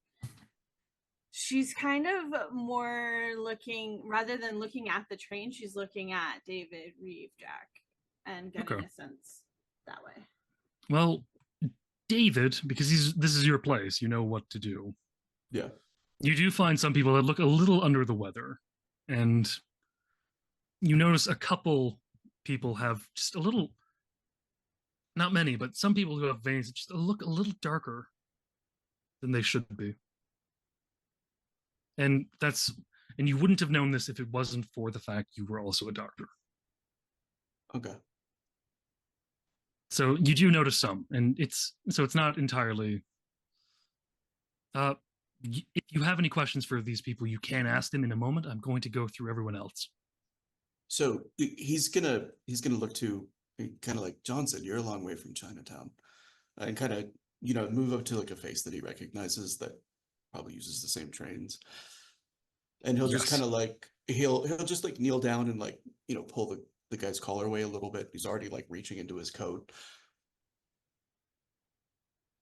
she's kind of more looking rather than looking at the train, she's looking at David, Reeve, Jack, and getting Okay. a sense that way. Well, David, because this is your place, you know what to do. Yeah. You do find some people that look a little under the weather, and you notice a couple people have just a little, not many, but some people who have veins that just look a little darker than they should be. And you wouldn't have known this if it wasn't for the fact you were also a doctor. Okay. So you do notice some, and it's not entirely. If you have any questions for these people, you can ask them in a moment. I'm going to go through everyone else. So he's gonna look to kind of like Johnson. You're a long way from Chinatown, and kind of move up to like a face that he recognizes that probably uses the same trains, and he'll just Yes. kind of like he'll just like kneel down and like pull the guy's collar away a little bit. He's already like reaching into his coat.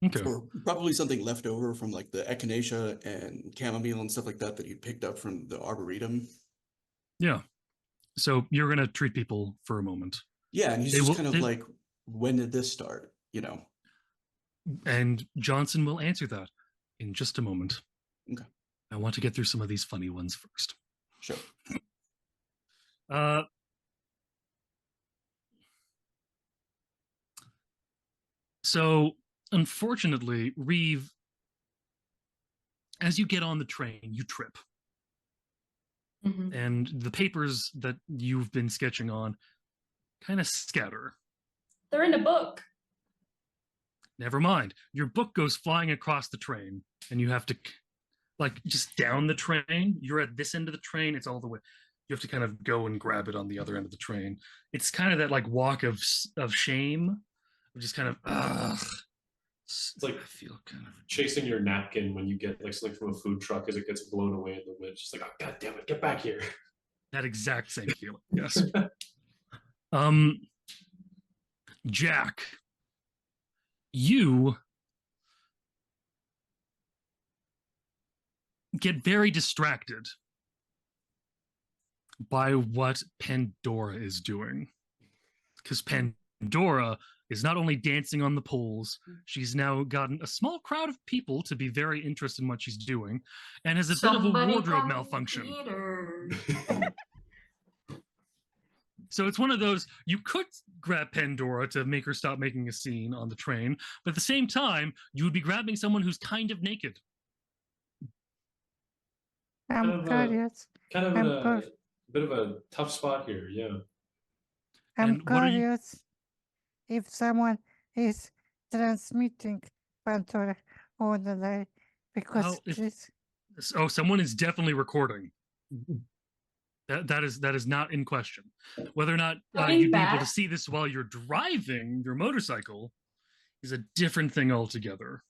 Okay. Or probably something left over from like the echinacea and chamomile and stuff like that you'd picked up from the arboretum. Yeah. So you're going to treat people for a moment. Yeah, and he's They just will- kind of they- like, when did this start? And Johnson will answer that in just a moment. Okay. I want to get through some of these funny ones first. Sure. So, unfortunately, Reeve, as you get on the train, you trip. Mhm. and the papers that you've been sketching on kind of scatter. They're in a book. Never mind. Your book goes flying across the train, and you have to, like, just down the train. You're at this end of the train. It's all the way. You have to kind of go and grab it on the other end of the train. It's kind of that like walk of shame, just kind of. It's like I feel kind of chasing your napkin when you get like something from a food truck as it gets blown away in the wind. It's just like, oh god damn it, get back here. that exact same feeling. Yes. Jack, you get very distracted by what Pandora is doing. Because Pandora is not only dancing on the poles, she's now gotten a small crowd of people to be very interested in what she's doing, and has a bit of a wardrobe malfunction. So it's one of those, you could grab Pandora to make her stop making a scene on the train, but at the same time, you would be grabbing someone who's kind of naked. I'm curious. Kind of I'm in a bit of a tough spot here, yeah. I'm And what are you- curious if someone is transmitting Pandora online because Well, if- this. Oh, someone is definitely recording. That is not in question. Whether or not Coming you'd be able to back- see this while you're driving your motorcycle is a different thing altogether.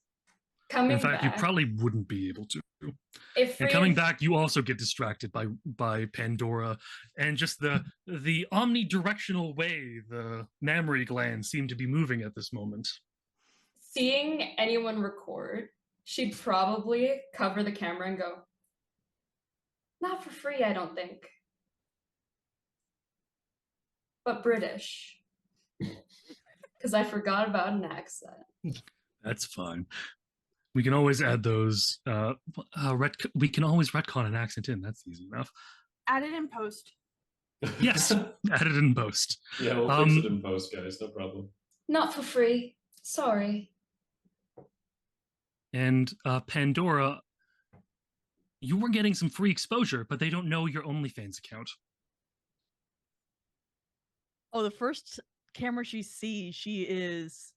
Coming In fact, you back, probably wouldn't be able to. if And we coming back, you also get distracted by Pandora and just the omnidirectional way the mammary glands seem to be moving at this moment. seeing anyone record, she'd probably cover the camera and go, "Not for free, I don't think, but British." Because I forgot about an accent. That's fine. We can always add those. We can always retcon an accent in. That's easy enough. Add it in post. Yes, add it in post. Yeah, we'll fix it in post, guys. No problem. Not for free. Sorry. And Pandora, you were getting some free exposure, but they don't know your OnlyFans account. Oh, the first camera she sees, she is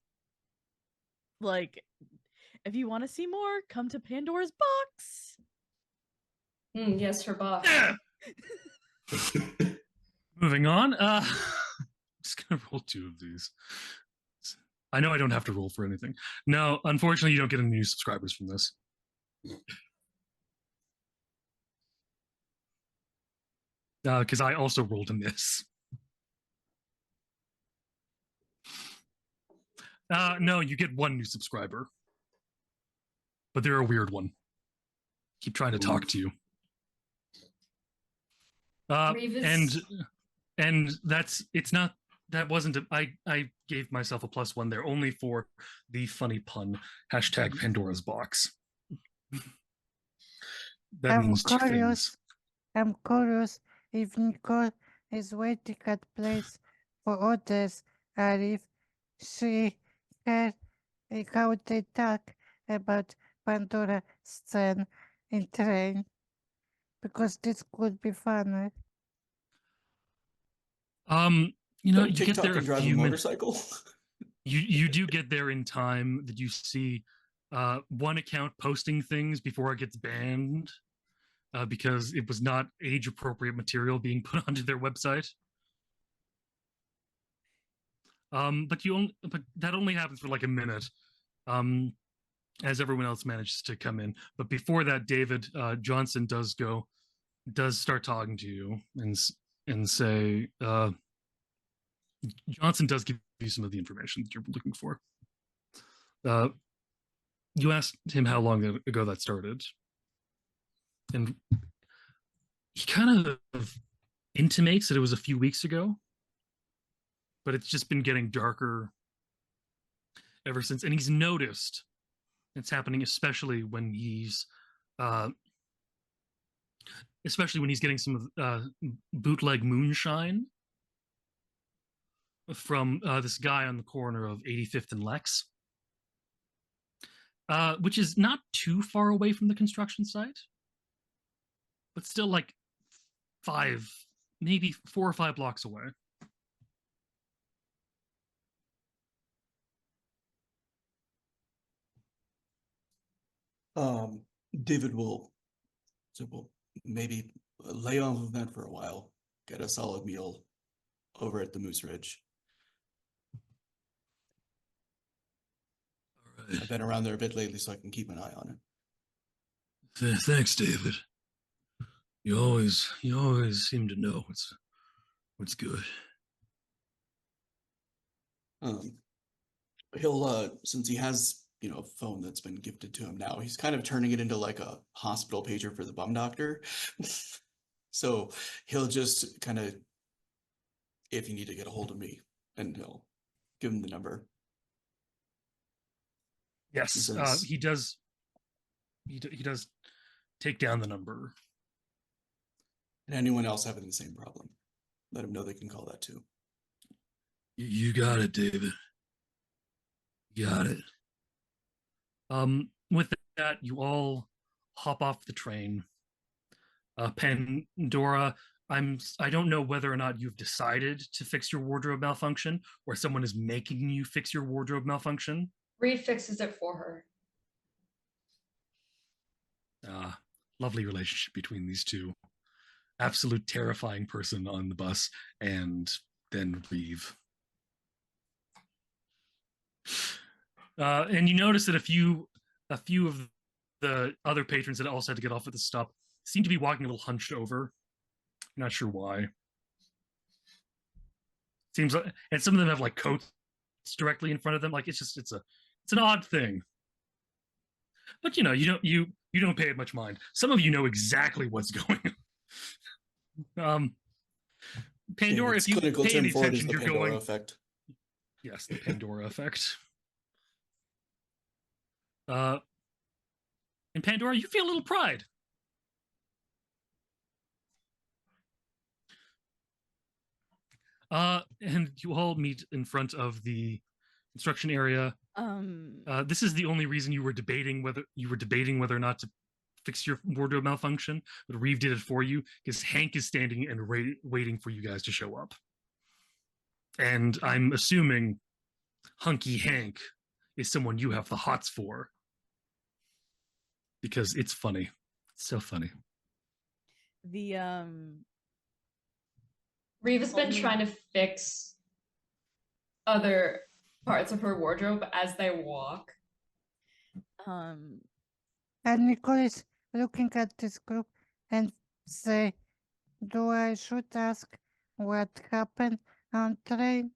like, if you want to see more, come to Pandora's box. Yes, her box. Moving on. Just gonna roll 2 of these. I know I don't have to roll for anything. No, unfortunately, you don't get any new subscribers from this. Because I also rolled a miss. No, you get 1 new subscriber. But they're a weird one. Keep trying to talk to you. Revis- And that wasn't I gave myself a +1 there only for the funny pun #Pandora's box. That I'm means 2 curious. things. I'm curious if Nicole is waiting at place for others, or if she heard how they talk about Pandora scene in train, because this could be fun. You know, Go you get TikTok there a and drive a few minutes. motorcycle. You do get there in time that you see one account posting things before it gets banned because it was not age appropriate material being put onto their website. But that only happens for like a minute, as everyone else manages to come in. But before that, David Johnson does start talking to you and say, Johnson does give you some of the information that you're looking for. You asked him how long ago that started, and he kind of intimates that it was a few weeks ago, but it's just been getting darker ever since. And he's noticed it's happening, especially when he's getting some of bootleg moonshine from this guy on the corner of 85th and Lex, which is not too far away from the construction site, but still like maybe 4 or 5 blocks away. David will maybe lay off of that for a while, get a solid meal over at the Moose Ridge. All right. I've been around there a bit lately, so I can keep an eye on it. Thanks, David. You always seem to know what's good. He'll since he has a phone that's been gifted to him now, he's kind of turning it into like a hospital pager for the bum doctor. So he'll just kind of, if you need to get a hold of me, and he'll give him the number. Yes, Says, he does. He does take down the number. and anyone else having the same problem, let him know they can call that too. You got it, David. You got it. With that, you all hop off the train. Pandora, I don't know whether or not you've decided to fix your wardrobe malfunction or someone is making you fix your wardrobe malfunction. Reed fixes it for her. Lovely relationship between these two. Absolute terrifying person on the bus, and then Reeve. And you notice that a few of the other patrons that also had to get off at the stop seem to be walking a little hunched over. Not sure why. Seems like, and some of them have like coats directly in front of them. Like it's an odd thing. But you don't pay it much mind. Some of you know exactly what's going on. Pandora, if you clinical pay term any for it is attention, the you're Pandora going. effect. Yes, the Pandora effect. And Pandora, you feel a little pride. And you all meet in front of the construction area. This is the only reason you were debating whether or not to fix your wardrobe malfunction, but Reeve did it for you because Hank is standing and waiting for you guys to show up. And I'm assuming Hunky Hank is someone you have the hots for because it's funny. It's so funny. The Reeve has been Only- trying to fix other parts of her wardrobe as they walk. And Nicole is looking at this group and say, do I should ask what happened on train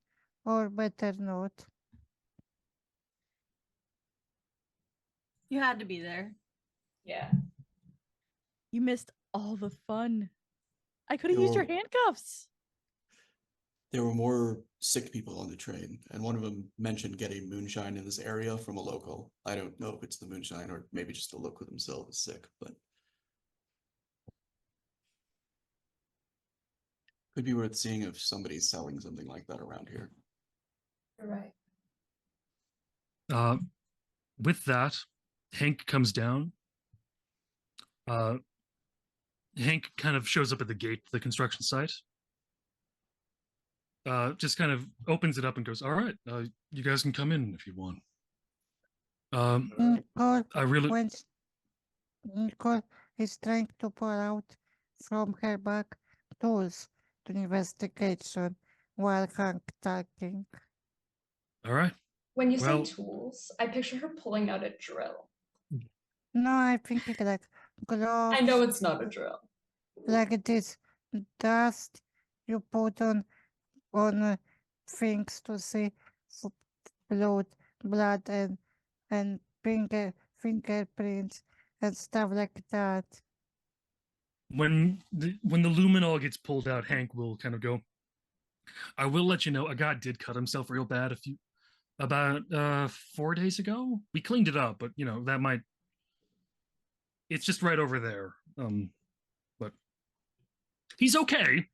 or better not? You had to be there. Yeah. you missed all the fun. I could have used your You're- handcuffs. There were more sick people on the train, and one of them mentioned getting moonshine in this area from a local. I don't know if it's the moonshine or maybe just the local themselves is sick, but could be worth seeing if somebody's selling something like that around here. You're right. With that, Hank comes down. Hank kind of shows up at the gate to the construction site. Just kind of opens it up and goes, all right, you guys can come in if you want. Nicole, I really... when Nicole is trying to pull out from her bag tools to investigation while Hank talking. All right. When you Well- say tools, I picture her pulling out a drill. No, I think it's like gloves. I know it's not a drill. Like this dust you put on things to see blood and fingerprints and stuff like that. When the luminol gets pulled out, Hank will kind of go, I will let you know, a guy did cut himself real bad about 4 days ago. We cleaned it up, but that might, it's just right over there. But he's okay.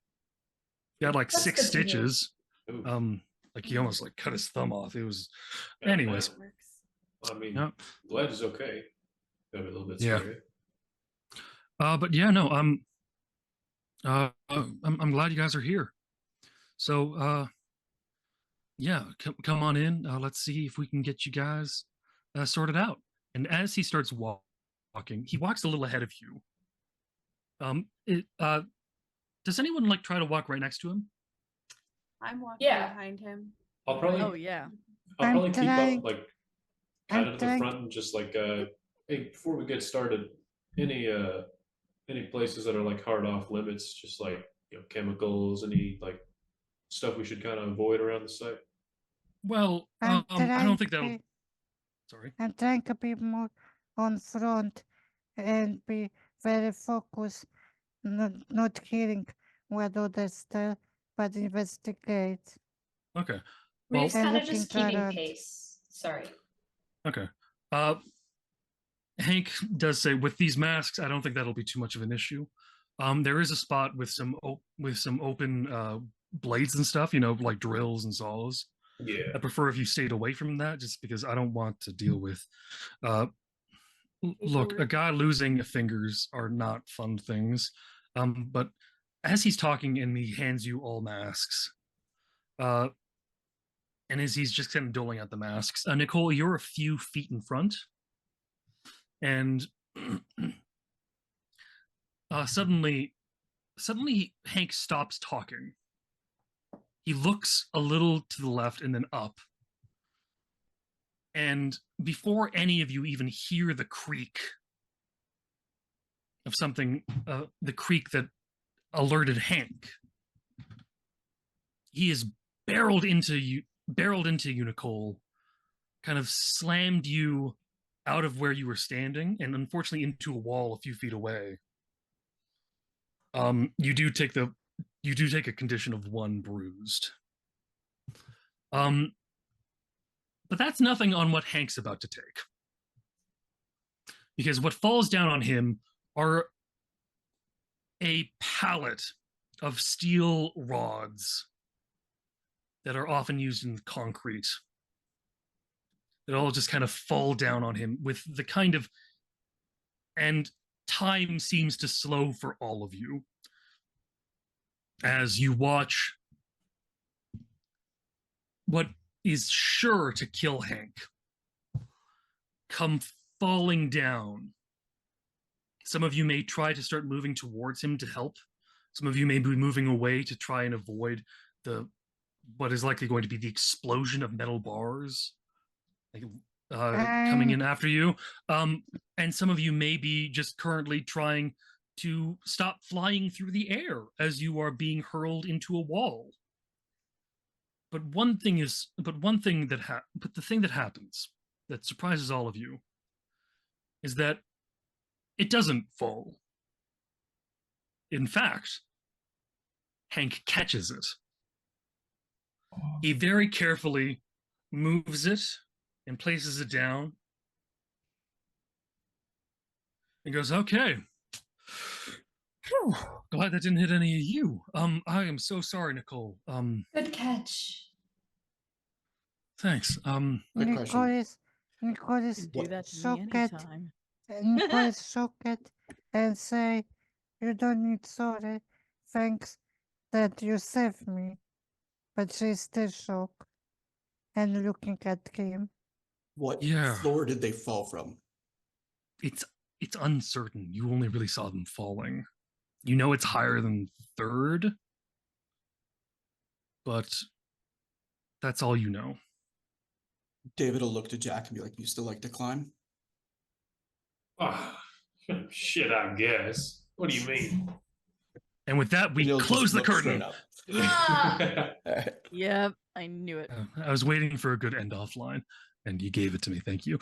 He had like That's 6 good to hear. stitches. Ooh. Like he almost like cut his thumb off. It was, Yeah, anyways. It works. I mean, Yeah. blood is okay. That'd be a little bit Yeah. scary. But yeah, no, I'm glad you guys are here. So, yeah, come on in. Let's see if we can get you guys sorted out. And as he starts walking, he walks a little ahead of you. Does anyone like try to walk right next to him? I'm walking Yeah. behind him. I'll probably Oh yeah. I'll I'm probably keep trying- up like kind I'm of at the trying- front and just like hey, before we get started, any places that are like hard off limits, just like chemicals, any like stuff we should kind of avoid around the site. Well, I'm I trying don't think to that'll. be- Sorry. I'm trying to be more on front and be very focused, not hearing what others tell, but investigate. Okay. Well, Reeve's kind of looking just keeping around. pace. Sorry. okay. Hank does say with these masks, I don't think that'll be too much of an issue. There is a spot with some open blades and stuff, like drills and saws. Yeah. I prefer if you stayed away from that, just because I don't want to deal with. Look, a guy losing fingers are not fun things. But as he's talking and he hands you all masks, and as he's just kind of doling out the masks, Nicole, you're a few feet in front, and suddenly Hank stops talking. He looks a little to the left and then up. And before any of you even hear the creak of something, the creak that alerted Hank, he is barreled into you, Nicole, kind of slammed you out of where you were standing, and unfortunately into a wall a few feet away. You do take a condition of 1 bruised. But that's nothing on what Hank's about to take. Because what falls down on him are a pallet of steel rods that are often used in concrete. That all just kind of fall down on him with the kind of, and time seems to slow for all of you as you watch what is sure to kill Hank come falling down. Some of you may try to start moving towards him to help. Some of you may be moving away to try and avoid what is likely going to be the explosion of metal bars coming in after you. And some of you may be just currently trying to stop flying through the air as you are being hurled into a wall. But the thing that happens that surprises all of you is that it doesn't fall. In fact, Hank catches it. He very carefully moves it and places it down and goes, okay. Whew, glad that didn't hit any of you. I am so sorry, Nicole. Good catch. Thanks. Quick question. Nicole is Do that to me shocked, anytime. Nicole is shocked and say, "You don't need sorry. Thanks that you saved me." But she's still shocked and looking at him. What Yeah. floor did they fall from? It's uncertain. You only really saw them falling. You know it's higher than 3rd, but that's all you know. David will look to Jack and be like, "You still like to climb?" Ah, shit, I guess. What do you mean? And with that, we And he'll just close the look curtain. straight up. Ah! Alright. Yep, I knew it. I was waiting for a good end off line, and you gave it to me. Thank you.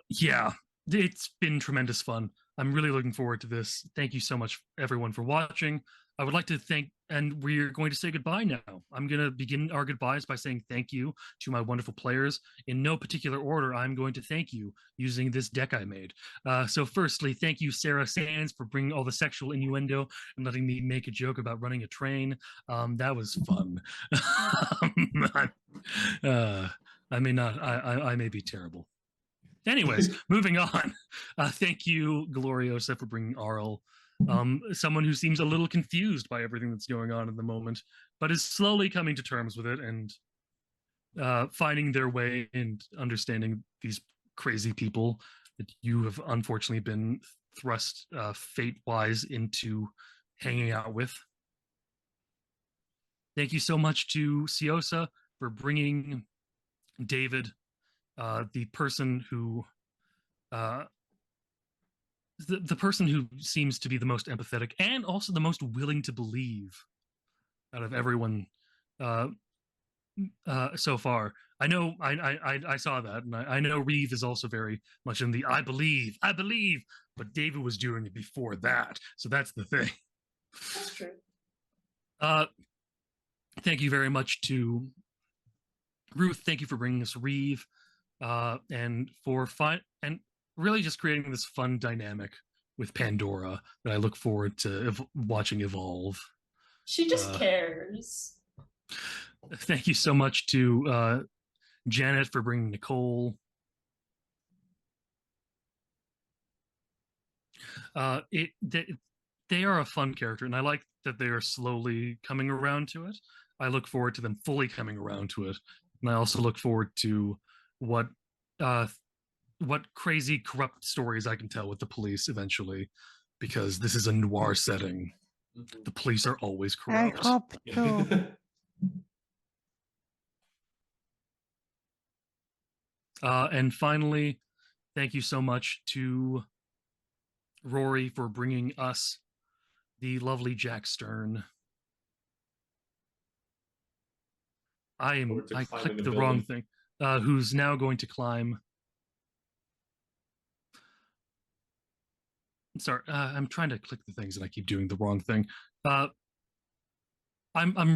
Yeah, it's been tremendous fun. I'm really looking forward to this. Thank you so much, everyone, for watching. I would like to thank, and we're going to say goodbye now. I'm going to begin our goodbyes by saying thank you to my wonderful players. In no particular order, I'm going to thank you using this deck I made. So firstly, thank you, Sarah Sands, for bringing all the sexual innuendo and letting me make a joke about running a train. That was fun. I may be terrible. Anyways, moving on. Thank you, Gloriosa, for bringing Arl. Someone who seems a little confused by everything that's going on at the moment, but is slowly coming to terms with it and finding their way and understanding these crazy people that you have unfortunately been thrust fate-wise into hanging out with. Thank you so much to Siosa for bringing David, the person who the person who seems to be the most empathetic and also the most willing to believe out of everyone so far. I know I saw that, and I know Reeve is also very much in the I believe, but David was doing it before that, so that's the thing. That's true. Thank you very much to Ruth. Thank you for bringing us Reeve, and for and really just creating this fun dynamic with Pandora that I look forward to watching evolve. She just cares. Thank you so much to Janet for bringing Nicole. They are a fun character, and I like that they are slowly coming around to it. I look forward to them fully coming around to it, and I also look forward to what crazy corrupt stories I can tell with the police eventually, because this is a noir setting. The police are always I corrupt. hope to. And finally, thank you so much to Rory for bringing us the lovely Jack Stern. I clicked the wrong thing. Who's now going to climb? Sorry, I'm trying to click the things and I keep doing the wrong thing. I'm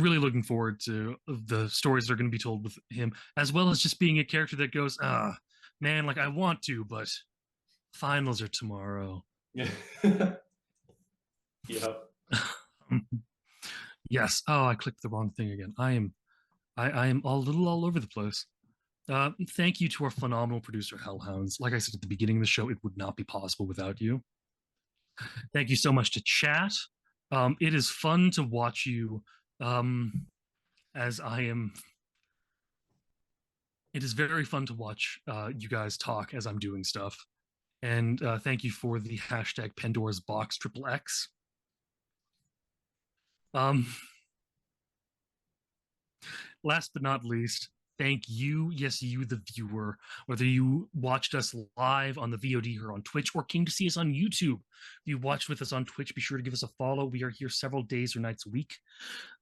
really looking forward to the stories that are going to be told with him, as well as just being a character that goes, man, like I want to, but finals are tomorrow. Yeah. Yep. Yes. Oh, I clicked the wrong thing again. I am a little all over the place. Thank you to our phenomenal producer, Hellhounds. Like I said at the beginning of the show, it would not be possible without you. Thank you so much to chat. It is fun to watch you as I am. It is very fun to watch you guys talk as I'm doing stuff. And thank you for the hashtag Pandora's Box XXX. Last but not least, thank you, yes, you, the viewer, whether you watched us live on the VOD or on Twitch or came to see us on YouTube. If you watched with us on Twitch, be sure to give us a follow. We are here several days or nights a week.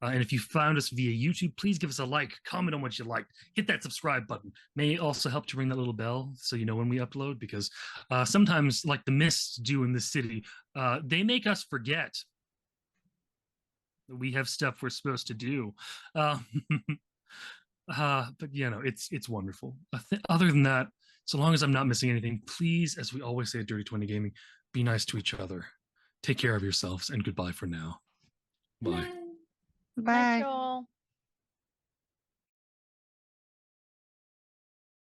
And if you found us via YouTube, please give us a like, comment on what you liked, hit that subscribe button. May also help to ring that little bell so you know when we upload, because sometimes, like the mists do in this city, they make us forget that we have stuff we're supposed to do. But you know, it's wonderful. Other than that, so long as I'm not missing anything, please, as we always say at Dirty 20 Gaming, be nice to each other. Take care of yourselves, and goodbye for now. Bye. Bye. Night, y'all.